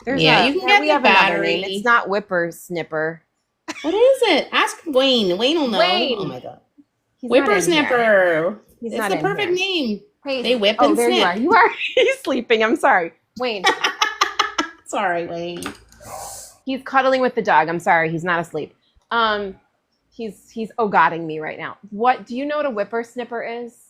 there's Yeah, you can get we the have another name. battery. It's not whippersnipper. What is it? Ask Wayne. Wayne will know. Wayne. Oh my god. He's not in here. Whippersnipper. He's It's not the in perfect here. name. Hey, They whip oh, and there you snip. are. You are. He's sleeping. I'm sorry, Wayne. Sorry, Wayne. He's cuddling with the dog. I'm sorry. He's not asleep. He's oh-godding me right now. What do you know what a whippersnipper is?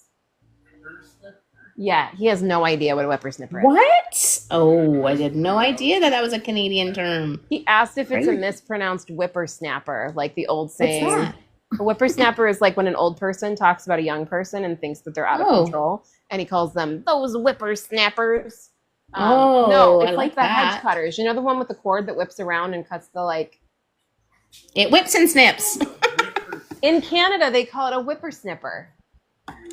Yeah, he has no idea what a whippersnipper is. What? Oh, I had no idea that was a Canadian term. He asked if it's a Right. mispronounced whippersnapper, like the old What's saying. that? A whippersnapper is like when an old person talks about a young person and thinks that they're out of Oh. control, and he calls them those whippersnappers. Oh, No, I it's like the hedge that. cutters. You know the one with the cord that whips around and cuts the like. It whips and snips. In Canada, they call it a whippersnipper.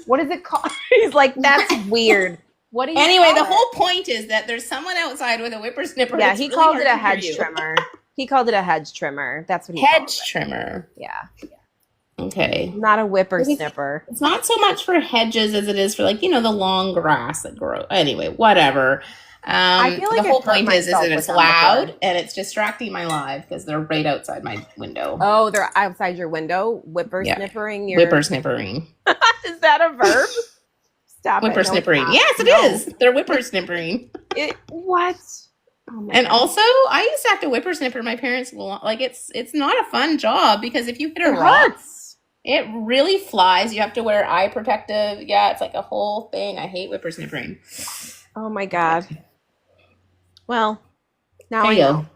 What is it called? He's like, that's weird. What do you Anyway, call the it? whole point is that there's someone outside with a whippersnipper. Yeah, It's he really called hard it a to hear hedge you. trimmer. He called it a hedge trimmer. That's what he called Hedge it. trimmer. Yeah, Okay. not a whippersnipper. It's not so much for hedges as it is for like, the long grass that grows. Anyway, whatever. I feel like the whole I've hurt point is myself that with it's them loud before. and it's distracting my live because they're right outside my window. Oh, they're outside your window, whippersnippering your. Whippersnippering. Is that a verb? Stop it. No, it's Whippersnippering. not. Yes, it No. is. They're whippersnippering. What? Oh my And God. also, I used to have to whippersnipper my parents. Like it's not a fun job because if you hit a It rock, hurts. it really flies. You have to wear eye protective. Yeah, it's like a whole thing. I hate whippersnippering. Oh my God. Well, now There I you go. know.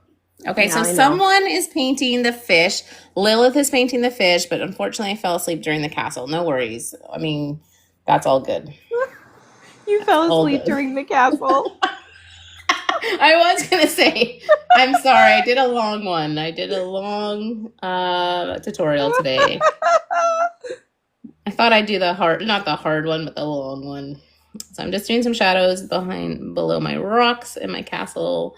Okay, Now so I know. someone is painting the fish. Lilith is painting the fish, but unfortunately I fell asleep during the castle. No worries. I mean, that's all good. You fell All asleep good. during the castle. I was going to say, I'm sorry. I did a long one. I did a long tutorial today. I thought I'd do not the hard one, but the long one. So I'm just doing some shadows below my rocks in my castle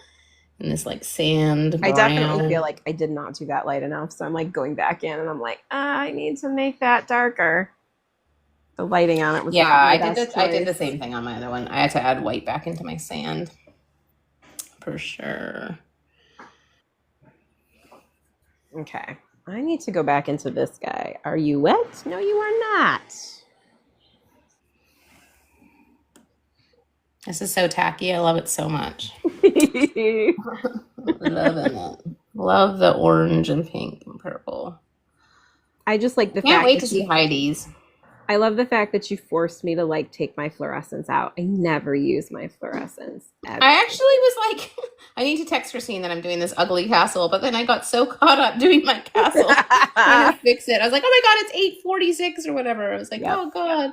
in this like sand. I definitely brown. feel like I did not do that light enough. So I'm like going back in and I'm like, I need to make that darker. The lighting on it was Yeah, not my I did best I did the choice. same thing on my other one. I had to add white back into my sand. For sure. Okay. I need to go back into this guy. Are you wet? No, you are not. This is so tacky. I love it so much. Loving it. Love the orange and pink and purple. I just like the Can't fact wait that to see you, Heidi's. I love the fact that you forced me to like take my fluorescence out. I never use my fluorescence. Ever. I actually was like, I need to text Christine that I'm doing this ugly castle, but then I got so caught up doing my castle trying to fix it. I was like, oh my god, it's 8:46 or whatever. I was like, Yep. oh god.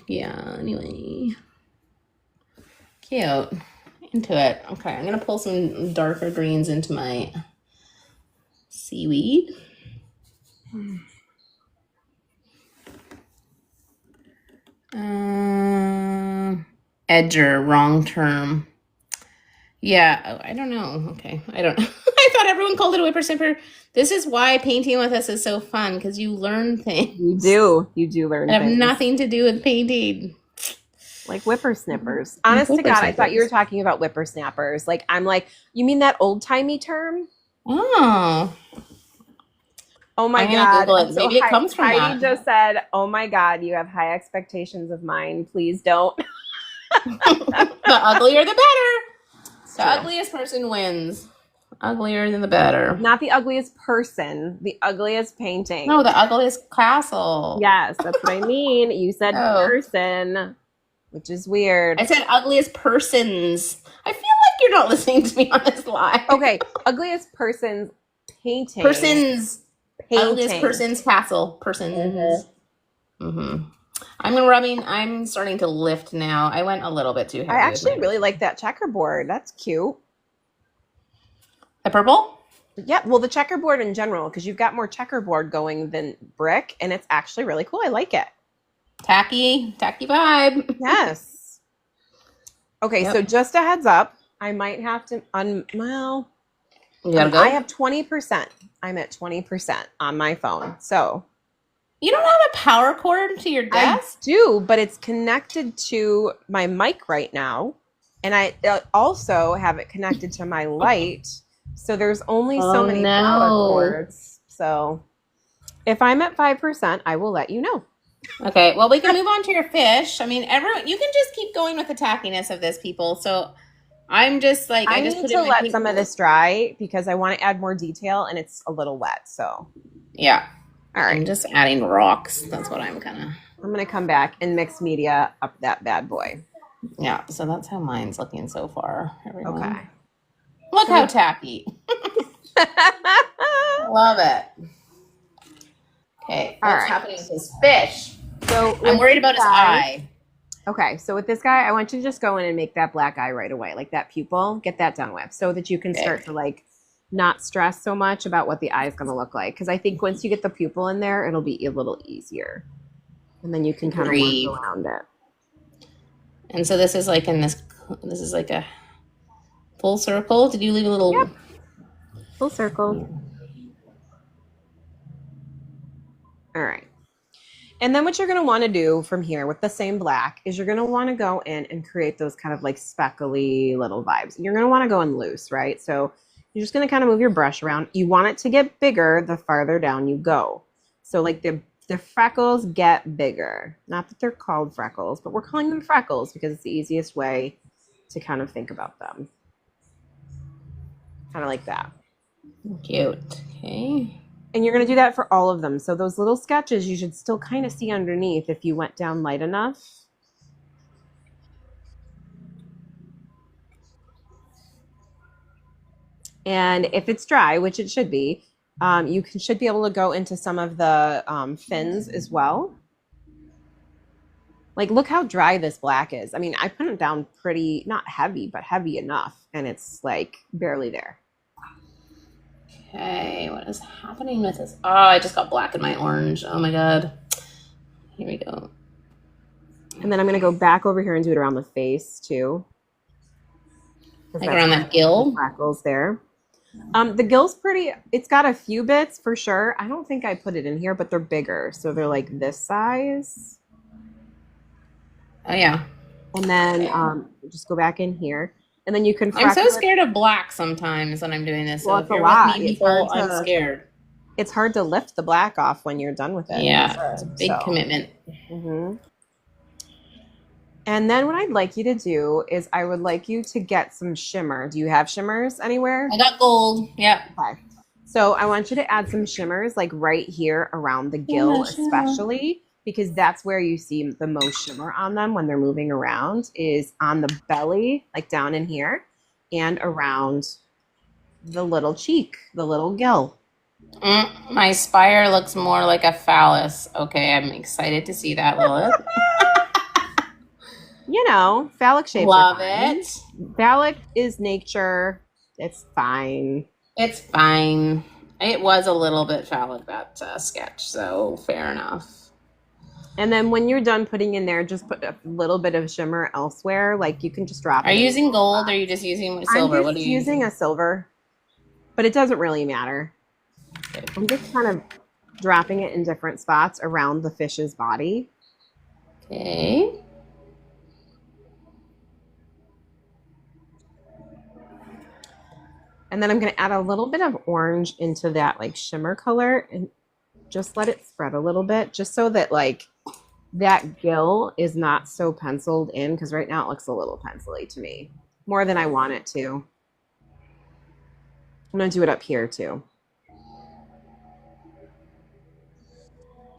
Yeah. Anyway, cute. Into it. Okay, I'm gonna pull some darker greens into my seaweed. Edger, wrong term. Yeah, I don't know. Okay, I don't know. I thought everyone called it a whippersnapper. This is why painting with us is so fun, because you learn things. You do learn that have things. nothing to do with painting. Like whippersnippers. Honest to God, I thought you were talking about whippersnappers. Like, I'm like, you mean that old-timey term? Oh. Oh my I'm gonna God. Google it. Maybe it comes from Heidi that. just said, oh my God, you have high expectations of mine. Please don't. The uglier the better. The True. ugliest person wins. Uglier than the better. Not the ugliest person, the ugliest painting. No, the ugliest castle. Yes, that's what I mean. You said person, which is weird. I said ugliest persons. I feel like you're not listening to me on this live. Okay, ugliest person's painting. Persons. Ugliest person's castle. Persons. Mm-hmm. I'm starting to lift now. I went a little bit too heavy. I actually really like that checkerboard. That's cute. The purple? Yeah, well, the checkerboard in general, because you've got more checkerboard going than brick, and it's actually really cool. I like it. Tacky vibe. Yes. Okay, so just a heads up, I might have to well, you gotta go. I have 20%. I'm at 20% on my phone. So you don't have a power cord to your desk? I do, but it's connected to my mic right now, and I also have it connected to my light. So there's only so many power cords. So if I'm at 5%, I will let you know. Okay, well, we can move on to your fish. I mean, everyone, you can just keep going with the tackiness of this, people. So I'm just like, I need to let some of this dry because I want to add more detail, and it's a little wet. So yeah, all right. I'm just adding rocks. That's what I'm gonna come back and mix media up that bad boy. Yeah, so that's how mine's looking so far. Everyone. Okay. Look how tacky. Love it. Okay, what's happening with this fish? So I'm worried about his eye. Okay, so with this guy, I want you to just go in and make that black eye right away, like that pupil. Get that done with, so that you can start to like not stress so much about what the eye is going to look like. Because I think once you get the pupil in there, it'll be a little easier, and then you can kind of work around it. And so this is like this is like a full circle. Did you leave a little? Yep. Full circle. All right. And then what you're going to want to do from here with the same black is you're going to want to go in and create those kind of like speckly little vibes. You're going to want to go in loose, right? So you're just going to kind of move your brush around. You want it to get bigger the farther down you go. So like the freckles get bigger. Not that they're called freckles, but we're calling them freckles because it's the easiest way to kind of think about them. Kind of like that. Cute. Okay. And you're going to do that for all of them. So those little sketches you should still kind of see underneath if you went down light enough. And if it's dry, which it should be, should be able to go into some of the fins as well. Like, look how dry this black is. I mean, I put it down pretty, not heavy, but heavy enough. And it's like barely there. Okay, what is happening with this? Oh, I just got black in my orange. Oh my God. Here we go. And then I'm going to go back over here and do it around the face too. Like around that gill? Freckles there. The gill's pretty, it's got a few bits for sure. I don't think I put it in here, but they're bigger. So they're like this size. Oh yeah. And then just go back in here. And then you can. I'm so scared of black sometimes when I'm doing this. Well, so it's a lot. People, I'm scared. It's hard to lift the black off when you're done with it. Yeah, it's a big commitment. Mm-hmm. And then what I'd like you to do is I would like you to get some shimmer. Do you have shimmers anywhere? I got gold. Yeah. Okay. So I want you to add some shimmers like right here around the gill, especially. Because that's where you see the most shimmer on them when they're moving around is on the belly, like down in here, and around the little cheek, the little gill. My spire looks more like a phallus. Okay, I'm excited to see that, Lilith. You know, phallic shapes. Love it. Phallic is nature. It's fine. It's fine. It was a little bit phallic, that sketch, so fair enough. And then when you're done putting in there, just put a little bit of shimmer elsewhere. Like you can just drop it. Are you using gold or are you just using silver? I'm just using a silver, but it doesn't really matter. Okay. I'm just kind of dropping it in different spots around the fish's body. Okay. And then I'm going to add a little bit of orange into that like shimmer color and just let it spread a little bit just so that like that gill is not so penciled in, because right now it looks a little pencil-y to me, more than I want it to. I'm going to do it up here too.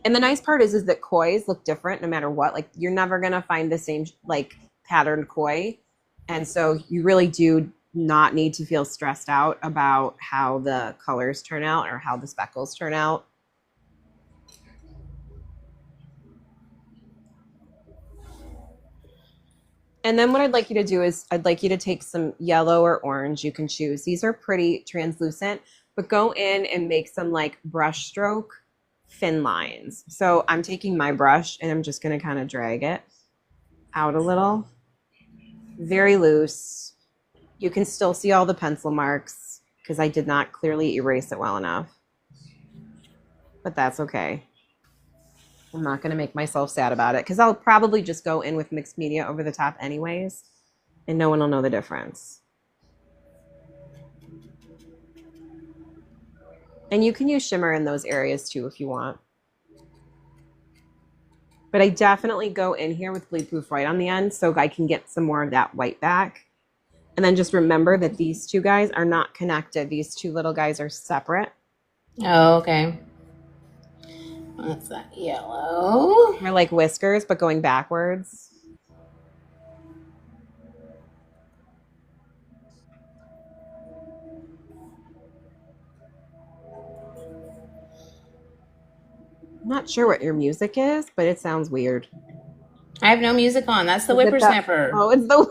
And the nice part is that kois look different no matter what. Like you're never going to find the same like patterned koi. And so you really do not need to feel stressed out about how the colors turn out or how the speckles turn out. And then what I'd like you to do is I'd like you to take some yellow or orange. You can choose. These are pretty translucent, but go in and make some like brush stroke fin lines. So I'm taking my brush and I'm just going to kind of drag it out a little. Very loose. You can still see all the pencil marks because I did not clearly erase it well enough. But that's okay. I'm not going to make myself sad about it because I'll probably just go in with mixed media over the top anyways, and no one will know the difference. And you can use shimmer in those areas too if you want. But I definitely go in here with bleed proof white on the end so I can get some more of that white back. And then just remember that these two guys are not connected. These two little guys are separate. Oh, okay. What's that yellow? They're like whiskers, but going backwards. I'm not sure what your music is, but it sounds weird. I have no music on. That's the whippersnapper. Oh, it's the...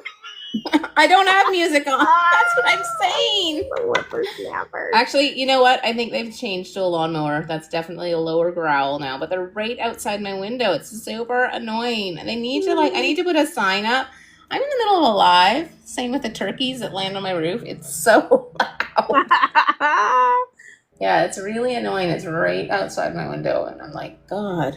I don't have music on. That's what I'm saying. The whippersnapper. Actually, you know what? I think they've changed to a lawnmower. That's definitely a lower growl now, but they're right outside my window. It's super annoying. They need to I need to put a sign up. I'm in the middle of a live. Same with the turkeys that land on my roof. It's so loud. Yeah, it's really annoying. It's right outside my window, and I'm like, God.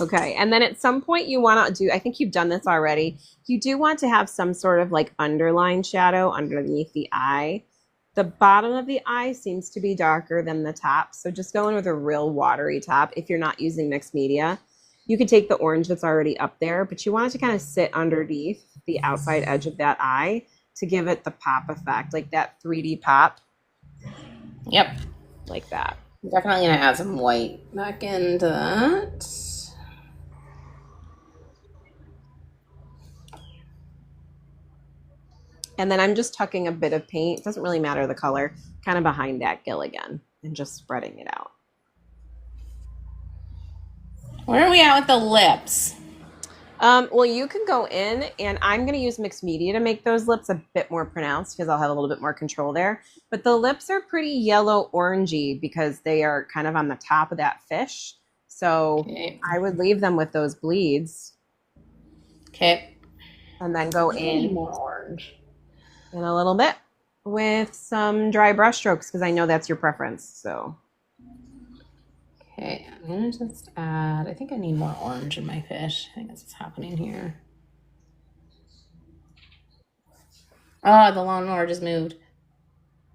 Okay, and then at some point you want to do, I think you've done this already, you do want to have some sort of like underline shadow underneath the eye. The bottom of the eye seems to be darker than the top, so just go in with a real watery top if you're not using mixed media. You could take the orange that's already up there, but you want it to kind of sit underneath the outside edge of that eye to give it the pop effect, like that 3D pop. Yep. Like that. I'm definitely going to add some white back into that. And then I'm just tucking a bit of paint, doesn't really matter the color, kind of behind that gill again and just spreading it out. Where are we at with the lips? Well, you can go in, and I'm going to use mixed media to make those lips a bit more pronounced because I'll have a little bit more control there. But the lips are pretty yellow-orangey because they are kind of on the top of that fish. So okay. I would leave them with those bleeds. Okay. And then go in more orange. In a little bit with some dry brush strokes because I know that's your preference. So. Okay, I'm going to just add, I think I need more orange in my fish. I think that's what's happening here. Oh, the lawnmower just moved.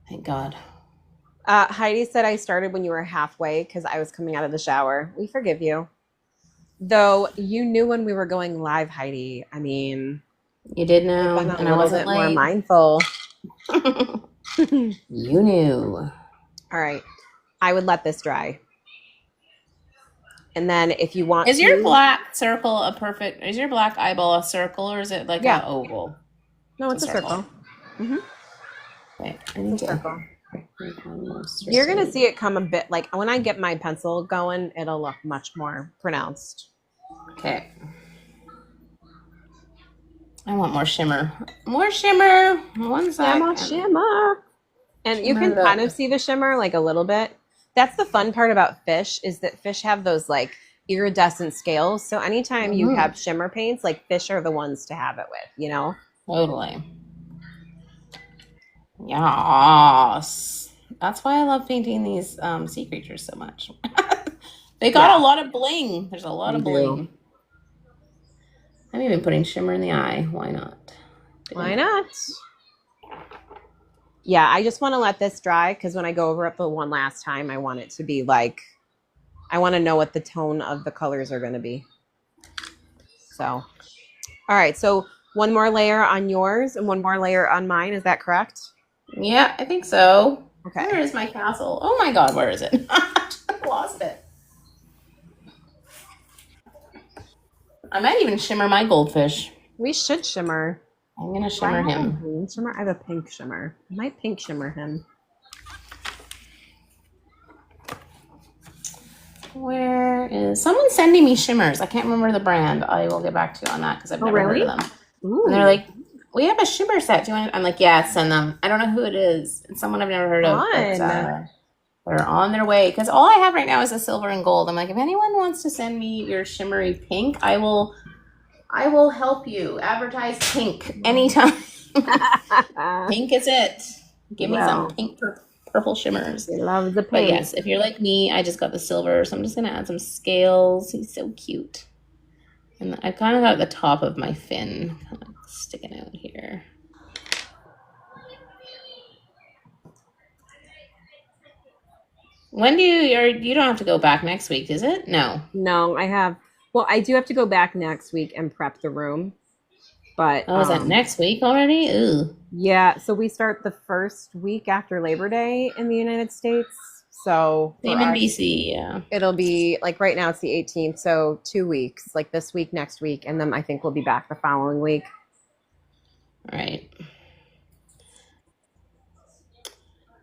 Thank God. Heidi said I started when you were halfway because I was coming out of the shower. We forgive you. Though you knew when we were going live, Heidi. I mean... You did know, and I wasn't late. More mindful. You knew. All right. I would let this dry. And then if you want Is your black circle a perfect, is your black eyeball a circle or is it like an oval? No, it's a circle. Mm-hmm. Okay, I need a circle. You're going to see it come a bit, like when I get my pencil going, it'll look much more pronounced. Okay. I want more shimmer. More shimmer. One side. More shimmer. And you can kind of see the shimmer like a little bit. That's the fun part about fish is that fish have those like iridescent scales. So anytime you Mhm. have shimmer paints, like fish are the ones to have it with, you know? Totally. Yes. That's why I love painting these sea creatures so much. They got Yeah, a lot of bling. There's a lot they of do. bling. I'm even putting shimmer in the eye. Why not? Doing Why it. not? Yeah, I just want to let this dry because when I go over it the one last time, I want it to be like, I want to know what the tone of the colors are going to be. So, all right. So one more layer on yours and one more layer on mine. Is that correct? Yeah, I think so. Okay. Where is my castle? Oh my god, where is it? I lost it. I might even shimmer my goldfish. We should shimmer. I'm gonna Do I shimmer have a him. green shimmer? I have a pink shimmer. I might pink shimmer him. Where is someone sending me shimmers? I can't remember the brand. I will get back to you on that because I've never heard of them. Ooh. And they're like, we have a shimmer set. Do you want it? I'm like, yeah, send them. I don't know who it is. It's someone I've never heard of. But, they're on their way because all I have right now is a silver and gold. I'm like, if anyone wants to send me your shimmery pink, I will help you advertise pink anytime. Pink is it. Give me some pink purple shimmers. They love the pink. But yes, if you're like me, I just got the silver, so I'm just gonna add some scales. He's so cute. And I've kind of got the top of my fin kind of sticking out here. When do you don't have to go back next week, is it? No. No, I do have to go back next week and prep the room. But is that next week already? Ooh. Yeah, so we start the first week after Labor Day in the United States. So same in BC, yeah. It'll be like right now it's the 18th, so 2 weeks, like this week, next week, and then I think we'll be back the following week. Right.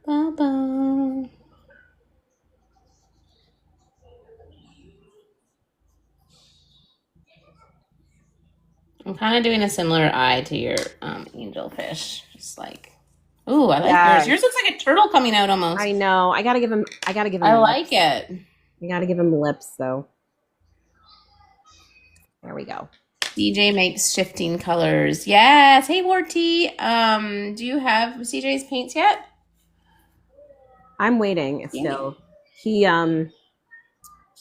Bye-bye. I'm kind of doing a similar eye to your angelfish. Just like, ooh, I like yours. Yours looks like a turtle coming out almost. I know. I gotta give him. I like it. I gotta give him lips though. There we go. CJ makes shifting colors. Yes. Hey, Warty. Do you have CJ's paints yet? I'm waiting still. Yeah.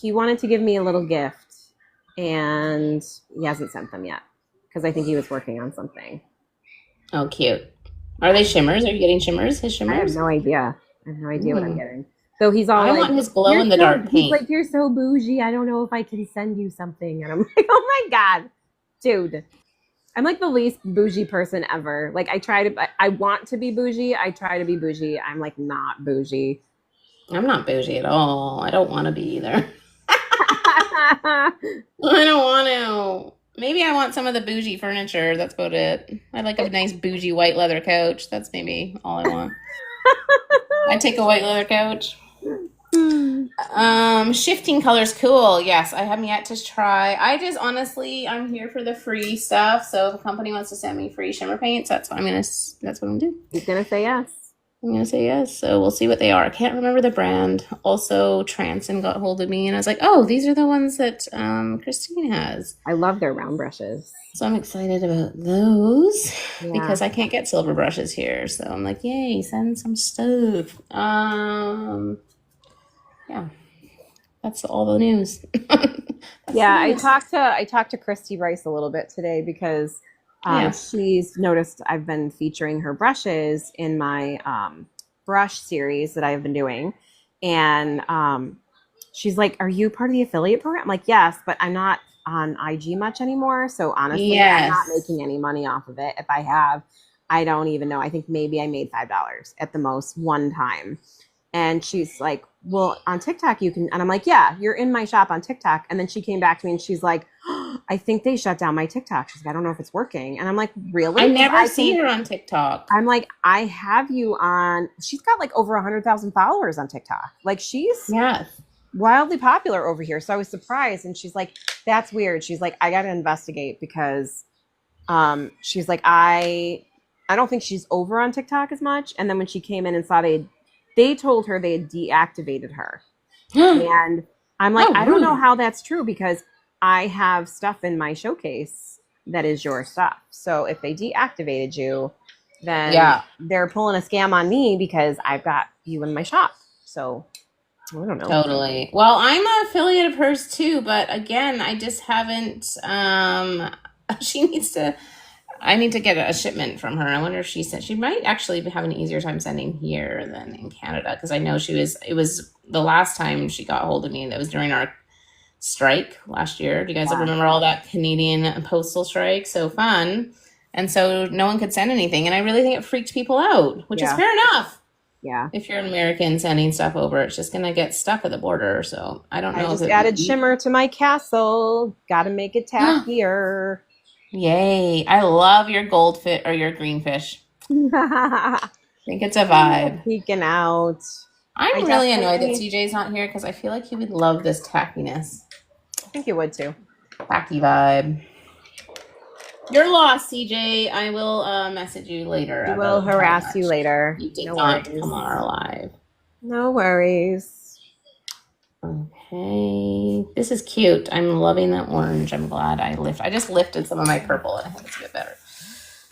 He wanted to give me a little gift, and he hasn't sent them yet because I think he was working on something. Oh, cute. Are they shimmers? Are you getting shimmers? His shimmers? I have no idea. What I'm getting. So he's all I want his glow in the dark paint. He's like, you're so bougie. I don't know if I can send you something. And I'm like, oh my God, dude. I'm like the least bougie person ever. Like I want to be bougie. I try to be bougie. I'm like not bougie. I'm not bougie at all. I don't want to be either. I don't want to. Maybe I want some of the bougie furniture. That's about it. I like a nice bougie white leather couch. That's maybe all I want. I take a white leather couch. Shifting colors, cool. Yes, I haven't yet to try. I just honestly, I'm here for the free stuff. So if a company wants to send me free shimmer paints, that's what I'm gonna do. He's gonna say yes. I'm gonna say yes. So we'll see what they are. I can't remember the brand. Also, Transon got hold of me, and I was like, "Oh, these are the ones that Christine has." I love their round brushes. So I'm excited about those because I can't get silver brushes here. So I'm like, "Yay! Send some stuff." Yeah, that's all the news. I talked to Christy Rice a little bit today because. She's noticed I've been featuring her brushes in my brush series that I've been doing. And she's like, are you part of the affiliate program? I'm like, yes, but I'm not on IG much anymore. So honestly, I'm not making any money off of it. If I have, I don't even know. I think maybe I made $5 at the most one time. And she's like, well, on TikTok you can, and I'm like, yeah, you're in my shop on TikTok. And then she came back to me and she's like, oh, I think they shut down my TikTok. She's like, I don't know if it's working. And I'm like, really? I never see her on TikTok. I'm like, I have you on, she's got like over 100,000 followers on TikTok. Like she's wildly popular over here. So I was surprised. And she's like, that's weird. She's like, I got to investigate because she's like, I don't think she's over on TikTok as much. And then when she came in and saw they told her they had deactivated her. And I'm like, Oh, I don't know rude. how that's true because I have stuff in my showcase that is your stuff. So if they deactivated you, then Yeah, they're pulling a scam on me because I've got you in my shop. So I don't know. totally. Well, I'm an affiliate of hers too, but again, I just haven't she needs to I need to get a shipment from her. I wonder if she said she might actually have an easier time sending here than in Canada because I know it was the last time she got a hold of me that was during our strike last year. Do you guys Yeah. remember all that Canadian postal strike? So fun. And so no one could send anything. And I really think it freaked people out, which is Yeah. fair enough. Yeah. If you're an American sending stuff over, it's just going to get stuck at the border. So I don't I know if just it would added be. shimmer to my castle. Got to make it tackier. Yay. I love your goldfish or your green fish. I think it's a vibe. Peeking out. I'm really annoyed that CJ's not here because I feel like he would love this tackiness. I think you would too. Tacky vibe. You're lost, CJ. I will message you later. We will harass you later. You did No not worries. come on our live. No worries. Okay. This is cute. I'm loving the orange. I'm glad I just lifted some of my purple and I think it's a bit better.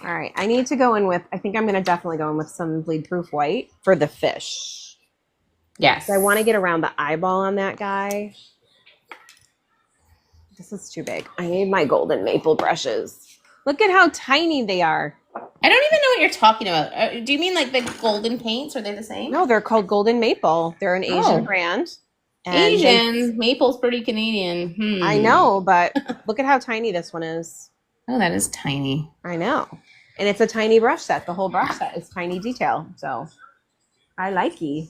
All right. I need to go in with, I think I'm going to definitely go in with some bleed proof white for the fish. Yes. So I want to get around the eyeball on that guy. This is too big. I need my golden maple brushes. Look at how tiny they are. I don't even know what you're talking about. Do you mean like the golden paints? Are they the same? No, they're called Golden Maple. They're an Asian brand. And Asian. Maple's pretty Canadian. I know, but look at how tiny this one is. Oh, that is tiny. I know. And it's a tiny brush set. The whole brush set is tiny detail. So I like it.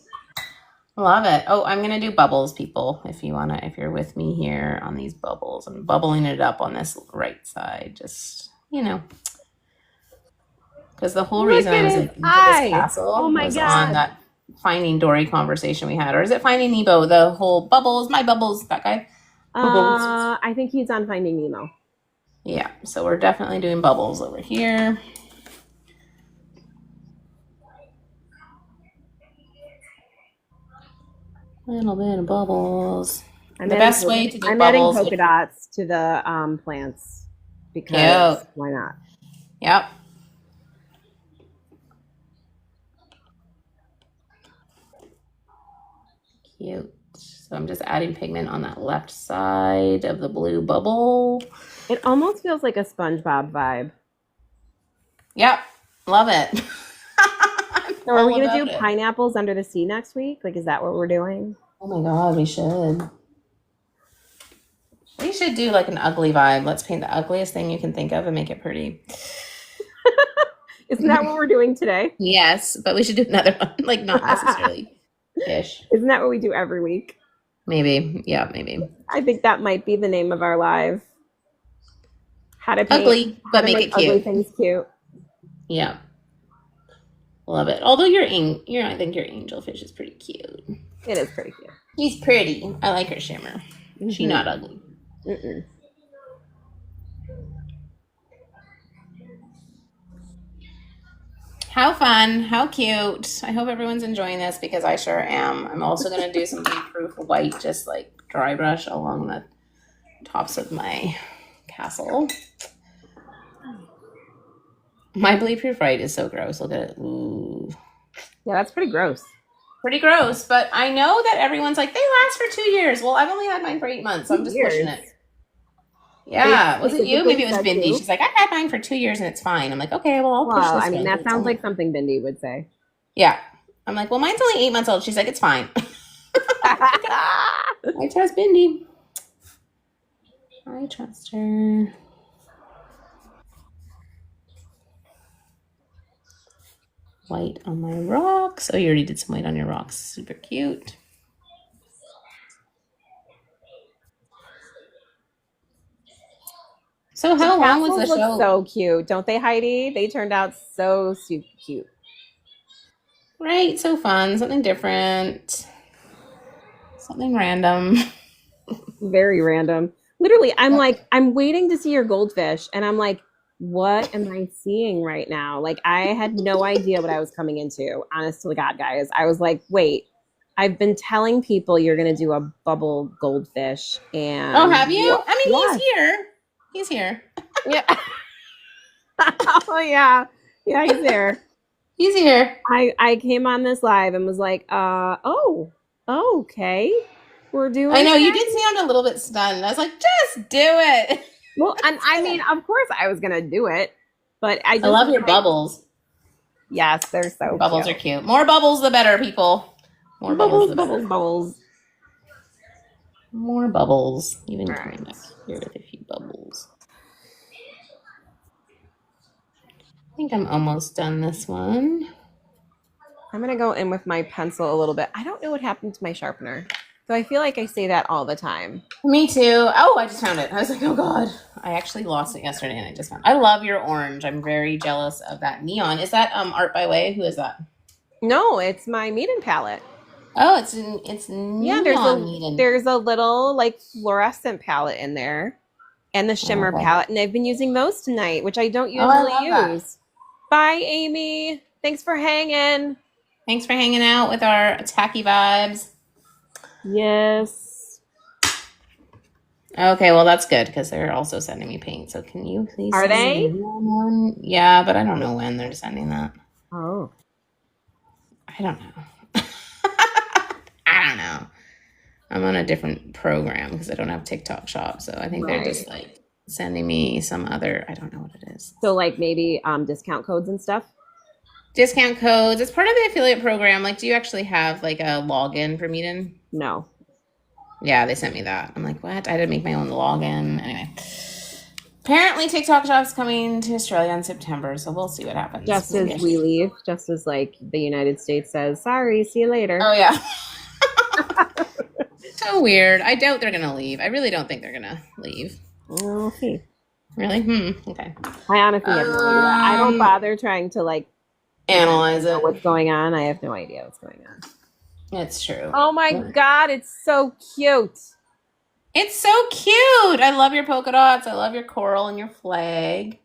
Love it. Oh, I'm gonna do bubbles, people. If you're with me here on these bubbles, I'm bubbling it up on this right side. Just because the whole reason I was into this castle was on that Finding Dory conversation we had, or is it Finding Nemo? The whole bubbles, my bubbles, that guy. Bubbles. I think he's on Finding Nemo. Yeah, so we're definitely doing bubbles over here. Little bit of bubbles. The best way to do I'm bubbles. adding polka dots to the plants because why not? Yep. Cute. So I'm just adding pigment on that left side of the blue bubble. It almost feels like a SpongeBob vibe. Yep. Love it. So are we going to do pineapples under the sea next week? Like, is that what we're doing? Oh my God, we should. We should do like an ugly vibe. Let's paint the ugliest thing you can think of and make it pretty. Isn't that what we're doing today? Yes, but we should do another one. Like not necessarily fish. Isn't that what we do every week? Maybe. Yeah, maybe. I think that might be the name of our live. How to paint ugly, but make it cute. Ugly things cute. Yeah. Love it. Although I think your angelfish is pretty cute. It is pretty cute. She's pretty. I like her shimmer. Mm-hmm. She's not ugly. Mm-mm. How fun. How cute. I hope everyone's enjoying this because I sure am. I'm also going to do some bleed-proof white, just like dry brush along the tops of my castle. My bleed-proof white is so gross. Look at it. Ooh. Yeah, that's pretty gross. Pretty gross, but I know that everyone's like, they last for 2 years. Well, I've only had mine for 8 months, so I'm just pushing it. Yeah, was it you? Maybe it was Bindi. She's like, I've had mine for 2 years and it's fine. I'm like, okay, well, I'll push this. I mean, that sounds like something Bindi would say. Yeah. I'm like, well, mine's only 8 months old. She's like, it's fine. I trust Bindi. I trust her. White on my rocks. Oh, you already did some white on your rocks. Super cute. So how long was the show? So cute, don't they, Heidi? They turned out so super cute. Right, so fun, something different, something random. Very random. Literally, I'm like, I'm waiting to see your goldfish, and I'm like, what am I seeing right now? Like, I had no idea what I was coming into. Honest to God, guys. I was like, wait, I've been telling people you're gonna do a bubble goldfish, and Oh, have you? I mean, yeah. he's here. He's here. Yeah. Oh yeah, yeah, he's there. He's here. I came on this live and was like, oh, okay, we're doing. I know you that? did sound a little bit stunned. I was like, just do it. Well, and I mean, of course, I was gonna do it, but I just love your bubbles. Yes, they're so Your bubbles are cute. More bubbles, the better, people. More bubbles, the better. bubbles. More bubbles. Even All coming right. back here with a few bubbles. I think I'm almost done this one. I'm gonna go in with my pencil a little bit. I don't know what happened to my sharpener, so I feel like I say that all the time. Me too. Oh, I just found it. I was like, oh God. I actually lost it yesterday and I just found it. I love your orange. I'm very jealous of that neon. Is that Art by Way? Who is that? No, it's my Meeden palette. Oh, it's neon. Yeah, Meeden. there's a little like fluorescent palette in there, and the shimmer palette, and I've been using those tonight, which I don't usually use. Bye, Amy. Thanks for hanging. Thanks for hanging out with our tacky vibes. Yes. Okay, well that's good because they're also sending me paint. So can you please? Are send they? me one? Yeah, but I don't know when they're sending that. Oh. I don't know. I don't know. I'm on a different program because I don't have TikTok Shop, so I think they're just like sending me some other. I don't know what it is. So like maybe discount codes and stuff. Discount codes. It's part of the affiliate program. Like, do you actually have like a login for Meeden? No. Yeah, they sent me that. I'm like, what? I had to make my own login. Anyway. Apparently TikTok Shop's coming to Australia in September, so we'll see what happens. Just as we leave, just as like the United States says, sorry, see you later. Oh yeah. So weird. I doubt they're gonna leave. I really don't think they're gonna leave. We'll see. Really? Okay. I honestly have no idea. I don't bother trying to like analyze it. What's going on? I have no idea what's going on. It's true. Oh my God, it's so cute. It's so cute. I love your polka dots. I love your coral and your flag.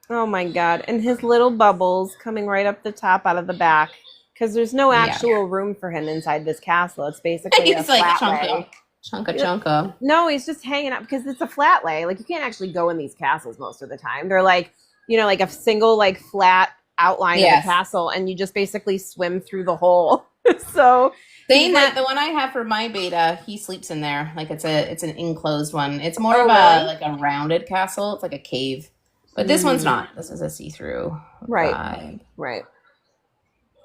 Oh my God. And his little bubbles coming right up the top out of the back. Because there's no actual room for him inside this castle. It's basically a flat lay. Chunka. No, he's just hanging up because it's a flat lay. Like you can't actually go in these castles most of the time. They're like, you know, like a single like flat outline of the castle, and you just basically swim through the hole. So the one I have for my beta, he sleeps in there. Like it's an enclosed one. It's more of a rounded castle. It's like a cave. But this one's not. This is a see-through vibe. Right.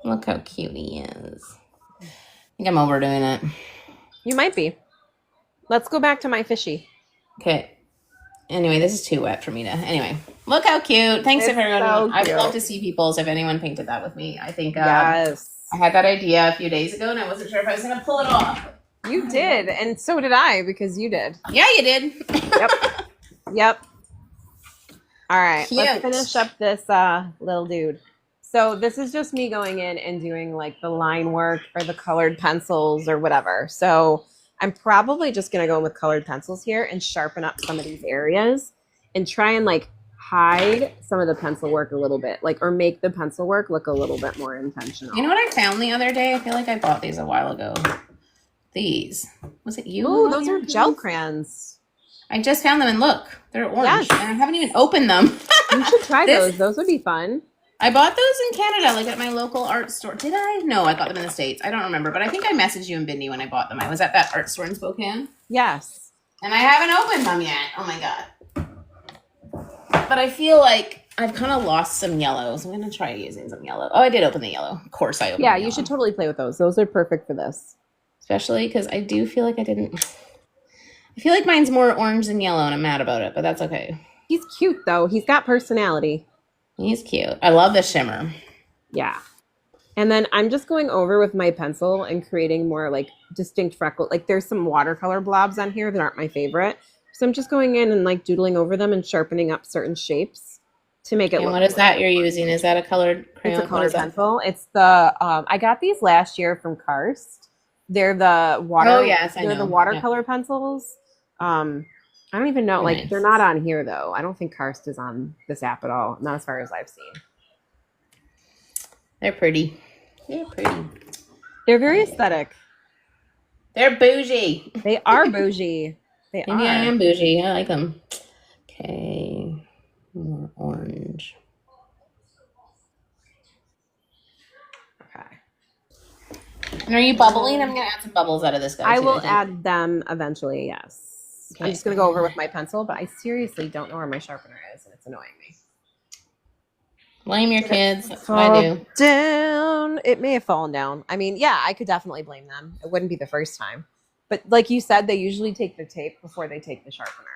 Look how cute he is. I think I'm overdoing it. You might be. Let's go back to my fishy. Okay. Anyway, this is too wet for me to. Anyway, look how cute. Thanks everyone. So I'd love to see people's if anyone painted that with me. I think yes. I had that idea a few days ago and I wasn't sure if I was going to pull it off. You did, and so did I because you did. Yeah, you did. Yep. All right, cute. Let's finish up this little dude. So this is just me going in and doing like the line work or the colored pencils or whatever. So I'm probably just going to go in with colored pencils here and sharpen up some of these areas and try and like hide some of the pencil work a little bit, like, or make the pencil work look a little bit more intentional. You know what I found the other day? I feel like I bought these a while ago. These. Was it you? Oh, those are gel crayons. I just found them and look, they're orange. Yes. And I haven't even opened them. You should try those. Those would be fun. I bought those in Canada, like at my local art store. Did I? No, I got them in the States. I don't remember, but I think I messaged you and Bindi when I bought them. I was at that art store in Spokane. Yes. And I haven't opened them yet. Oh my God. But I feel like I've kind of lost some yellows. I'm going to try using some yellow. Oh, I did open the yellow. Of course I opened the yellow. Yeah, you should totally play with those. Those are perfect for this. Especially because I do feel like I feel like mine's more orange than yellow and I'm mad about it, but that's okay. He's cute though. He's got personality. He's cute. I love the shimmer. Yeah. And then I'm just going over with my pencil and creating more like distinct freckles. Like there's some watercolor blobs on here that aren't my favorite. So I'm just going in and like doodling over them and sharpening up certain shapes to make it look. What is that you're using? Is that a colored crayon? It's a colored pencil. It's the I got these last year from Karst. They're the water. Oh yes, I know. They're the watercolor pencils. I don't even know. Like they're not on here though. I don't think Karst is on this app at all. Not as far as I've seen. They're pretty. They're pretty. They're very aesthetic. They're bougie. They are bougie. They Maybe I are. am bougie. I like them. Okay. More orange. Okay. And are you bubbling? I'm going to add some bubbles out of this guy. I too, will think. add them eventually, yes. I'm Okay. just going to go over with my pencil, but I seriously don't know where my sharpener is, and it's annoying me. Blame your kids. That's what I do. Down. It may have fallen down. I mean, yeah, I could definitely blame them. It wouldn't be the first time. But like you said, they usually take the tape before they take the sharpener.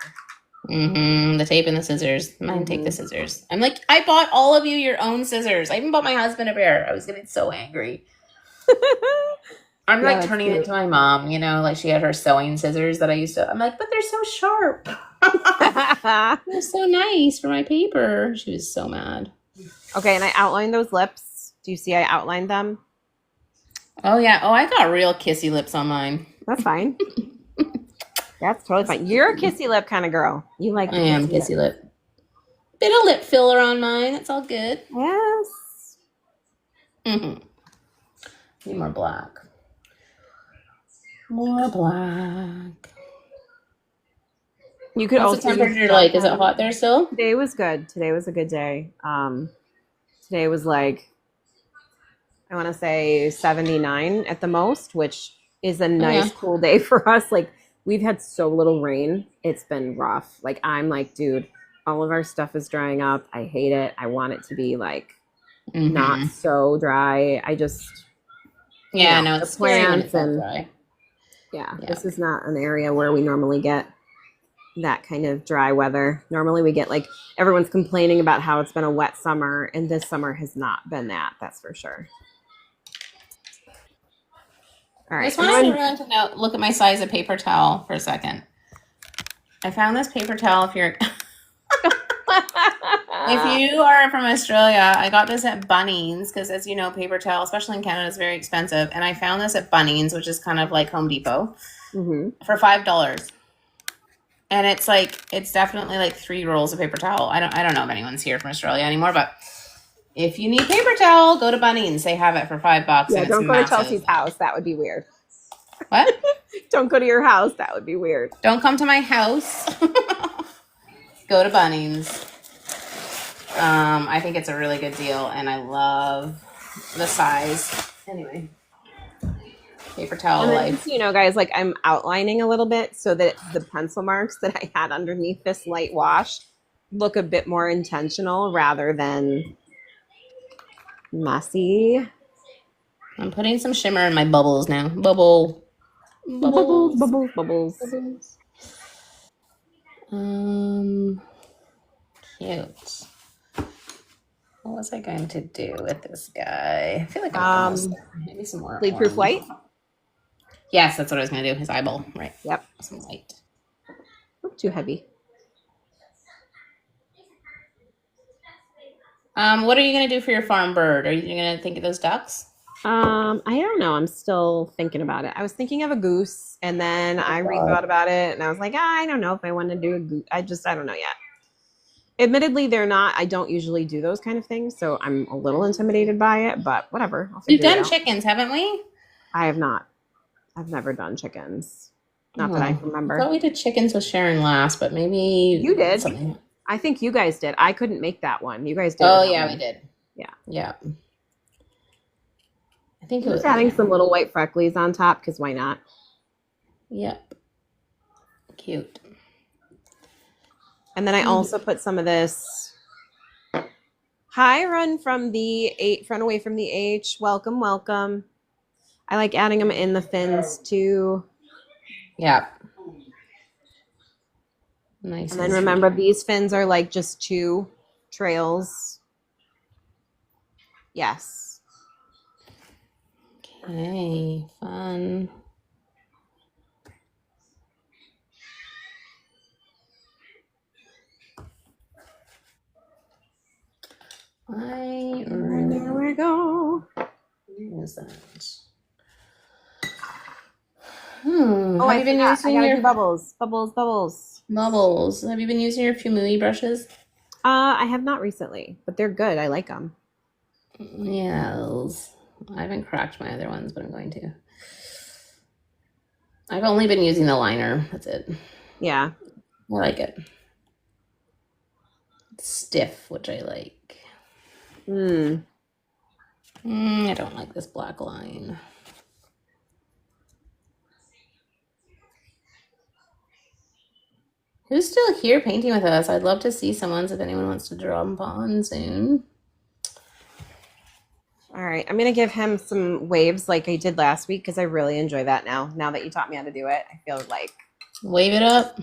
The tape and the scissors. Mine take the scissors. I'm like, I bought all of you your own scissors. I even bought my husband a pair. I was getting so angry. I'm like turning it to my mom, you know, like she had her sewing scissors that I used to. I'm like, but they're so sharp. They're so nice for my paper. She was so mad. Okay, and I outlined those lips. Do you see I outlined them? Oh, yeah. Oh, I got real kissy lips on mine. That's fine. That's totally fine. You're a kissy lip kind of girl. You like I am kissy lip. Bit of lip filler on mine. That's all good. Yes. Need more black. More black. You could What's also the temperature like? Is it hot there still? Today was good. Today was a good day. Today was like, I want to say 79 at the most, which is a nice cool day for us. Like, we've had so little rain. It's been rough. Like, I'm like, dude, all of our stuff is drying up. I hate it. I want it to be like not so dry. I just no, it's the plants and dry. Yeah, this is not an area where we normally get that kind of dry weather. Normally we get like everyone's complaining about how it's been a wet summer, and this summer has not been that. That's for sure. All right. I just wanted everyone to know, look at my size of paper towel for a second. I found this paper towel. If you are from Australia, I got this at Bunnings because, as you know, paper towel, especially in Canada, is very expensive. And I found this at Bunnings, which is kind of like Home Depot, for $5. And it's definitely like 3 rolls of paper towel. I don't know if anyone's here from Australia anymore, but if you need paper towel, go to Bunnings. They have it for $5. Yeah, and don't go to Chelsea's house. That would be weird. What? Don't go to your house. That would be weird. Don't come to my house. Go to Bunnings. I think it's a really good deal, and I love the size. Anyway. Paper towel life. Just, you know, guys, like I'm outlining a little bit so that the pencil marks that I had underneath this light wash look a bit more intentional rather than messy. I'm putting some shimmer in my bubbles now. Bubbles. Cute. What was I going to do with this guy? I feel like I'm maybe some more. Bleed-proof white? Yes, that's what I was going to do. His eyeball, right? Yep. Some white. Not too heavy. What are you going to do for your farm bird? Are you going to think of those ducks? I don't know. I'm still thinking about it. I was thinking of a goose, and then I rethought about it, and I was like, I don't know if I want to do a goose. I don't know yet. Admittedly, I don't usually do those kind of things, so I'm a little intimidated by it, but whatever. We've done chickens, haven't we? I have not. I've never done chickens. Not that I can remember. I thought we did chickens with Sharon last, but maybe you did. Something. I think you guys did. I couldn't make that one. You guys did. Oh, yeah, we did. Yeah. I think it was adding some little white freckles on top because why not? Yep. Cute. And then I also put some of this. Hi, run away from the H. Welcome, welcome. I like adding them in the fins too. Yeah. Nice. And then remember, these fins are like just 2 trails. Yes. Okay, fun. There we go. What is that? Have you been using your bubbles? Bubbles. Have you been using your Fumui brushes? I have not recently, but they're good. I like them. Yes. I haven't cracked my other ones, but I'm going to. I've only been using the liner. That's it. Yeah. I like it. It's stiff, which I like. I don't like this black line. Who's still here painting with us? I'd love to see someone if anyone wants to jump on soon. All right. I'm going to give him some waves like I did last week because I really enjoy that now. Now that you taught me how to do it, I feel like Wave it up.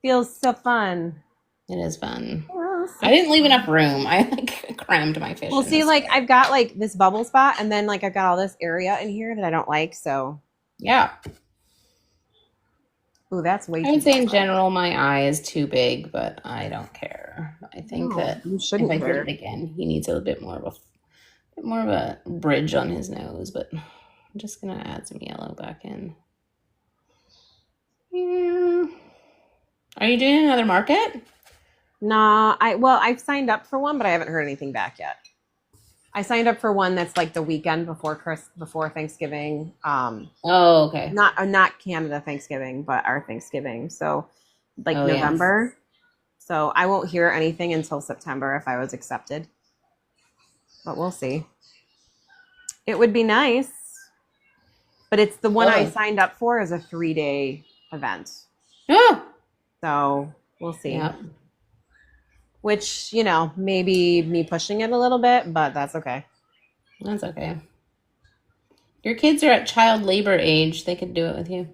feels so fun. It is fun. I didn't leave enough room. I like crammed my fish. Well, see, like I've got like this bubble spot and then like I've got all this area in here that I don't like. So yeah. Ooh, that's way too I would say in big. general my eye is too big, but I don't care. I think No, that you shouldn't if I care. did it again, he needs a bit more of a bridge on his nose, but I'm just gonna add some yellow back in. Yeah. Are you doing another market? Nah, I've signed up for one, but I haven't heard anything back yet. I signed up for one that's like the weekend before Thanksgiving. Oh, okay. Not Canada Thanksgiving, but our Thanksgiving. So like November. Yes. So I won't hear anything until September if I was accepted. But we'll see. It would be nice. But it's the one I signed up for is a 3-day event. Oh. So we'll see. Yep. Which, you know, maybe me pushing it a little bit, but that's okay. That's okay. Your kids are at child labor age. They could do it with you.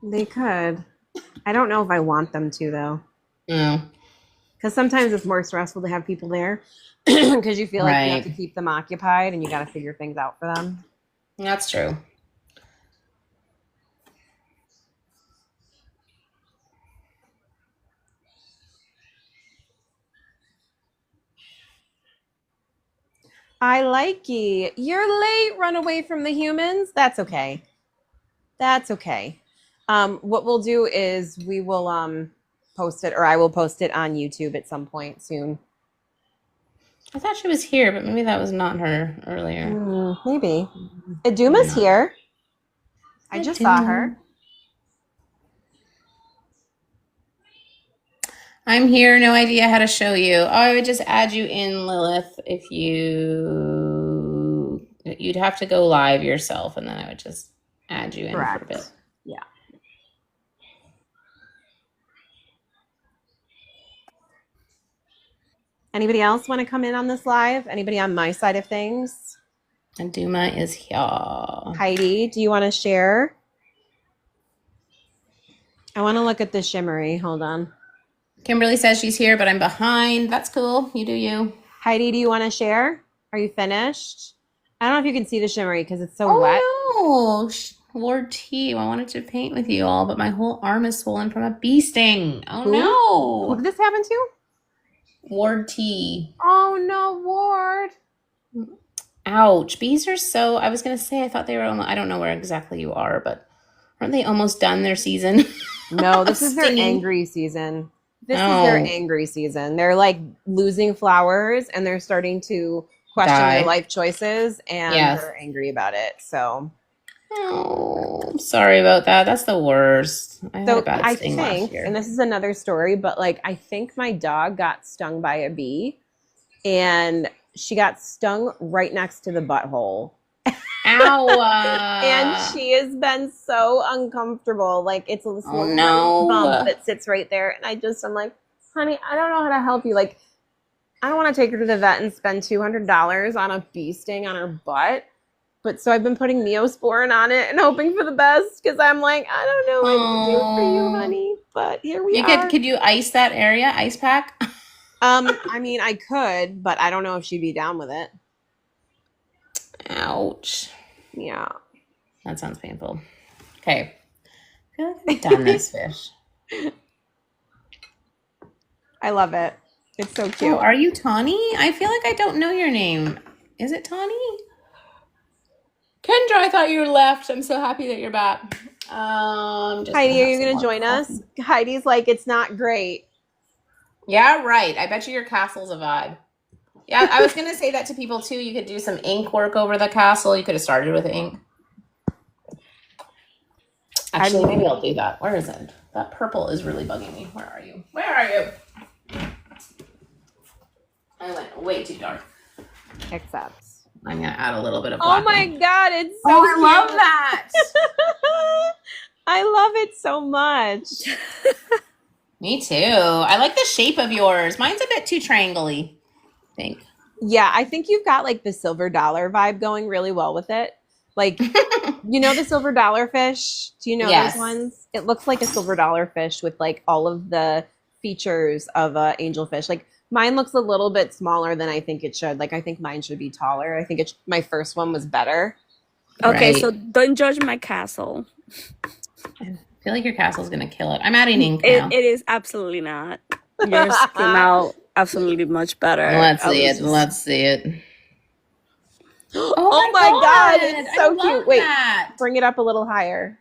They could. I don't know if I want them to, though. No. Because sometimes it's more stressful to have people there because you feel like you have to keep them occupied and you got to figure things out for them. That's true. I like you. You're late. Run away from the humans. That's okay. That's okay. What we'll do is we will post it, or I will post it on YouTube at some point soon. I thought she was here, but maybe that was not her earlier. Maybe. Aduma's here. I just saw her. I'm here. No idea how to show you. Oh, I would just add you in, Lilith, if you'd have to go live yourself, and then I would just add you in for a bit. Yeah. Anybody else want to come in on this live? Anybody on my side of things? Aduma is here. Heidi, do you want to share? I want to look at the shimmery. Hold on. Kimberly says she's here, but I'm behind. That's cool. You do you. Heidi, do you want to share? Are you finished? I don't know if you can see the shimmery because it's so wet. Oh, Lord T, I wanted to paint with you all, but my whole arm is swollen from a bee sting. Oh, no. Who did this happen to? Ward T. Oh, no, Ward. Ouch. Bees are so, I was going to say, I thought they were almost, I don't know where exactly you are, but aren't they almost done their season? No, this is their angry season. This is their angry season. They're like losing flowers and they're starting to question their life choices and they're angry about it. So, oh, sorry about that. That's the worst. I had a bad sting last year. And this is another story, but like I think my dog got stung by a bee and she got stung right next to the butthole. Ow! And she has been so uncomfortable. Like it's a little bump that sits right there. And I'm like, honey, I don't know how to help you. Like, I don't want to take her to the vet and spend $200 on a bee sting on her butt. But so I've been putting Neosporin on it and hoping for the best because I'm like, I don't know what to do for you, honey. But here we are. Could you ice that area? Ice pack? I mean, I could, but I don't know if she'd be down with it. Ouch. Yeah. That sounds painful. Okay. I feel like I've done this fish. I love it. It's so cute. Oh, are you Tawny? I feel like I don't know your name. Is it Tawny? Kendra, I thought you were left. I'm so happy that you're back. Heidi, are you going to join us? Heidi's like, it's not great. Yeah, right. I bet you your castle's a vibe. Yeah, I was gonna say that to people too. You could do some ink work over the castle. You could have started with ink. Actually, maybe I'll do that. Where is it? That purple is really bugging me. Where are you? Where are you? I went way too dark. Except. I'm gonna add a little bit of Oh black. my god, it's so I cute. love that. I love it so much. Me too. I like the shape of yours. Mine's a bit too triangle-y, I think. Yeah, I think you've got like the silver dollar vibe going really well with it. Like, you know the silver dollar fish? Do you know Yes. those ones? It looks like a silver dollar fish with like all of the features of a angelfish. Like mine looks a little bit smaller than I think it should. Like I think mine should be taller. I think my first one was better. Okay, Right. so don't judge my castle. I feel like your castle's gonna kill it. I'm adding ink now. It is absolutely not. Yours came out absolutely much better. Let's I see was it. just- Let's see it. Oh my god, it's so I love cute. Wait, that. bring it up a little higher.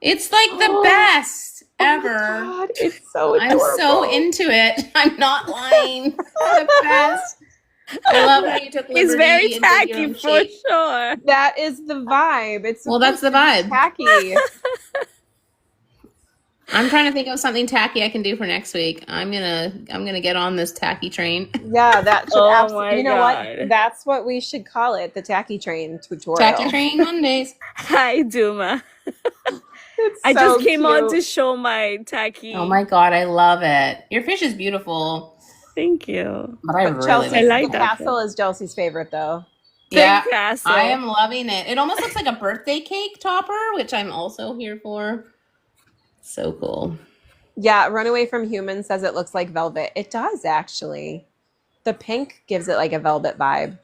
It's like the best ever. Oh my god, it's so adorable. I'm so into it. I'm not lying. It's the best. I love how you took liberty. It's very and did your tacky own for shape. sure. That is the vibe. It's Well, that's the vibe. tacky. I'm trying to think of something tacky I can do for next week. I'm gonna get on this tacky train. Yeah, that should Oh absolutely. my You know God. what? That's what we should call it, the tacky train tutorial. Tacky train Mondays. Hi, Duma. It's I so just came on cute. to show my tacky. Oh my god, I love it. Your fish is beautiful, Thank you. but I But really Chelsea, I like like the that. castle is Chelsea's favorite, though. Yeah, Big castle. I am loving it. It almost looks like a birthday cake topper, which I'm also here for. So cool. Yeah, Runaway from Humans says it looks like velvet. It does, actually. The pink gives it like a velvet vibe.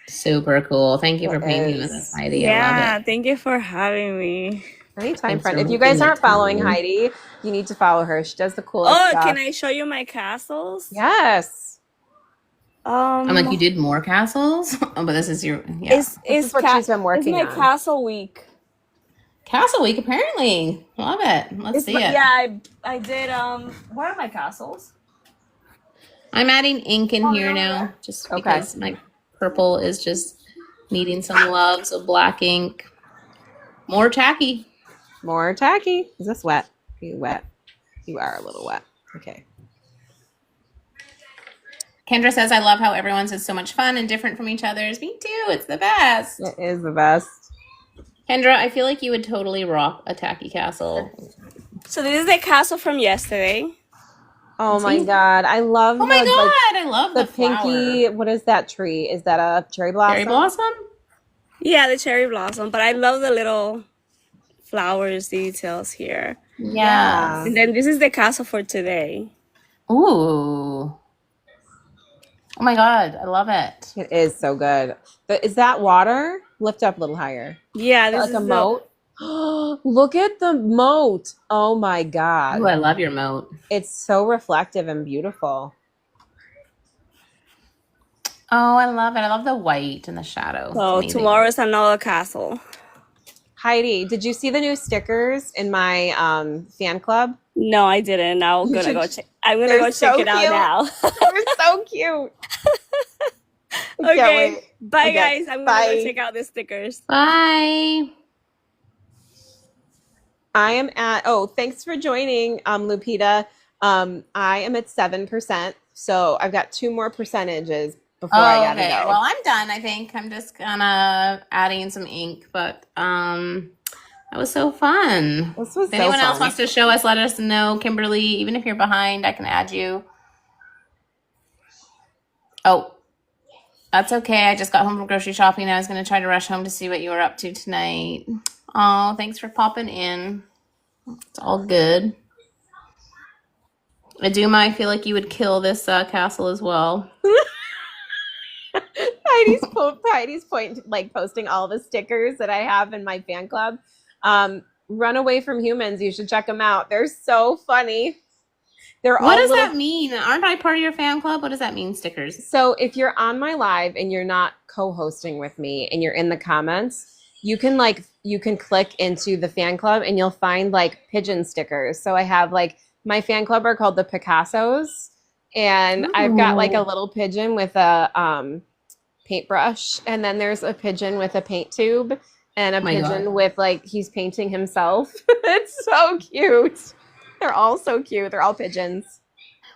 Super cool. Thank you for It painting is. with us, Heidi. I Yeah, love it. thank you for having me. Anytime, Thanks friend. for If you guys making aren't it following time. Heidi, you need to follow her. She does the coolest Oh, stuff. can I show you my castles? Yes. I'm like, you did more castles? Oh, but this is your This is what she's been working It's my on. castle week. Castle Week, apparently. Love it. Let's It's see my- it. Yeah, I did. What are my castles? I'm adding ink in Oh, here no, now, no. just Okay. because my purple is just needing some love. So black ink. More tacky. More tacky. Is this wet? Are you wet? You are a little wet. Okay. Kendra says, I love how everyone's is so much fun and different from each other's. Me too. It's the best. It is the best. Kendra, I feel like you would totally rock a tacky castle. So this is the castle from yesterday. Oh my god. I love Oh my the, god, like, I love the the flower. pinky. What is that tree? Is that a cherry blossom? Cherry blossom? Yeah, the cherry blossom. But I love the little flowers details here. Yeah. And then this is the castle for today. Ooh. Oh my god, I love it. It is so good. But is that water? Lift up a little higher. Yeah, this Like is a the- moat. Look at the moat. Oh my god. Ooh, I love your moat. It's so reflective and beautiful. Oh, I love it. I love the white and the shadow. It's So amazing. tomorrow is another castle. Heidi, did you see the new stickers in my fan club? No, I didn't. Now I'm You gonna should- go check. I'm gonna They're go check so it out cute. now. They're so cute. I can't Okay, wait. bye Okay, guys. I'm gonna bye. go check out the stickers. Bye. I am at, thanks for joining, Lupita. I am at 7%. So I've got 2 more percentages before I Oh, gotta okay. go. Well, I'm done. I think I'm just gonna adding some ink, but that was so fun. This was If anyone so else fun. wants to show us, let us know. Kimberly, even if you're behind, I can add you. Oh, that's okay. I just got home from grocery shopping. I was gonna try to rush home to see what you were up to tonight. Oh, thanks for popping in. It's all good. Aduma, I feel like you would kill this castle as well. Heidi's posting all the stickers that I have in my fan club. Runaway from Humans, you should check them out. They're so funny. They're What all does little- that mean? Aren't I part of your fan club? What does that mean, stickers? So if you're on my live and you're not co-hosting with me and you're in the comments, you can click into the fan club and you'll find like pigeon stickers. So I have like my fan club are called the Picassos. And I've got like a Ooh. little pigeon with a paintbrush, and then there's a pigeon with a paint tube, and a Oh my pigeon God. with like he's painting himself. It's so cute. They're all so cute. They're all pigeons.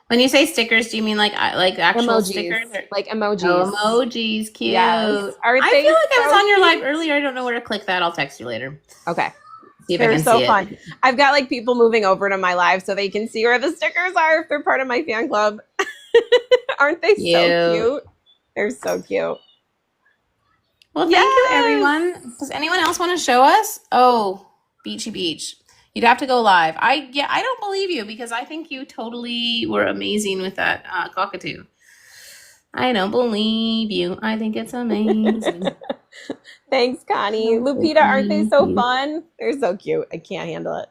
When you say stickers, do you mean like actual Emojis, stickers? Or... like Oh, emojis. emojis, cute. Yes. Aren't I they feel like I was so on your live cute? earlier. I don't know where to click that. I'll text you later. Okay. See if I They're can so see fun. it. I've got like people moving over to my live so they can see where the stickers are if they're part of my fan club. Aren't they so Cute. cute? They're so cute. Well, thank you, Yes. everyone. Does anyone else want to show us? Oh, Beachy Beach. You'd have to go live. I don't believe you because I think you totally were amazing with that cockatoo. I don't believe you. I think it's amazing. Thanks, Connie. Oh, Lupita, aren't they so cute. fun? They're so cute. I can't handle it.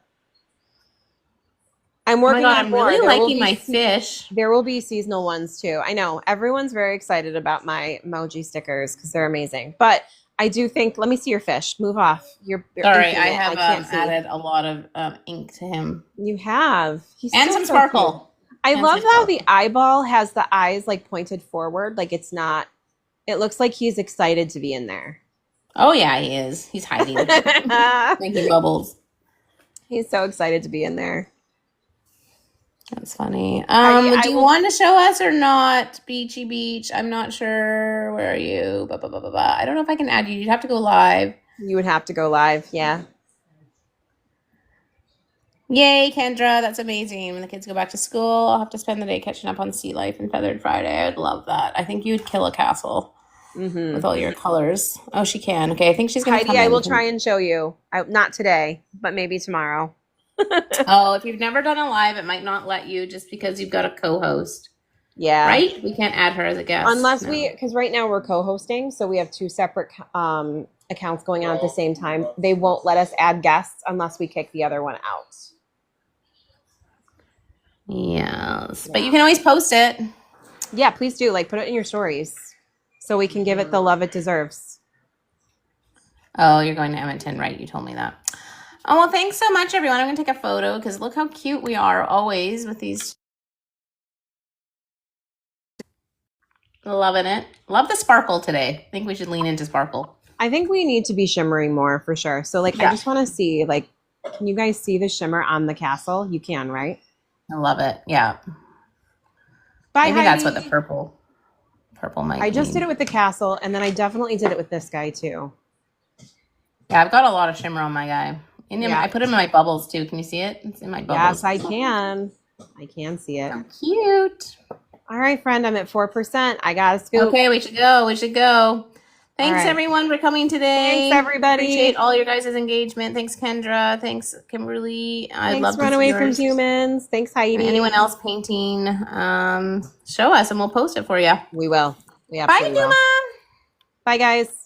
I'm Oh my working God, on I'm more. really There will liking be my fish. There will be seasonal ones too. I know everyone's very excited about my emoji stickers because they're amazing. But I do think, let me see your fish. Move off. You're Sorry, inking I it. have can't see. added a lot of ink to him. You have. He's And still some so sparkle. cute. I And love some how sparkle. the eyeball has the eyes like pointed forward. Like it's not, it looks like he's excited to be in there. Oh yeah, he is. He's hiding, making bubbles. He's so excited to be in there. That's funny. Heidi, Do you want to show us or not? Beachy Beach. I'm not sure. Where are you? Blah, blah, blah, blah, blah. I don't know if I can add you. You'd have to go live. You would have to go live. Yeah. Yay, Kendra. That's amazing. When the kids go back to school, I'll have to spend the day catching up on Sea Life and Feathered Friday. I would love that. I think you would kill a castle with all your colors. Oh, she can. Okay, I think she's going to come Heidi, I in. will try and show you. Not today, but maybe tomorrow. Oh, if you've never done a live, it might not let you just because you've got a co-host. Yeah. Right? We can't add her as a guest. Unless No. because right now we're co-hosting, so we have two separate accounts going on at the same time. They won't let us add guests unless we kick the other one out. Yes, but you can always post it. Yeah, please do. Like, put it in your stories so we can give it the love it deserves. Oh, you're going to Edmonton, right? You told me that. Oh, well, thanks so much, everyone. I'm going to take a photo because look how cute we are always with these. Loving it. Love the sparkle today. I think we should lean into sparkle. I think we need to be shimmering more for sure. So, like, Yeah. I just want to see, like, can you guys see the shimmer on the castle? You can, right? I love it. Yeah. Bye, Maybe that's what Heidi. the purple might I just mean. did it with the castle, and then I definitely did it with this guy too. Yeah, I've got a lot of shimmer on my guy. And Yeah. I put him in my bubbles too. Can you see it? It's in my bubbles. Yes, I can. I can see it. Cute. All right, friend, I'm at 4%. I got a scoop. Okay, we should go. We should go. Thanks, right. everyone, for coming today. Thanks, everybody. Appreciate all your guys' engagement. Thanks, Kendra. Thanks, Kimberly. I'd Thanks, love to Run see Away from yours. Humans. Thanks, Heidi. Anyone else painting? Show us, and we'll post it for you. We will. We Bye, absolutely will. Duma. Bye, guys.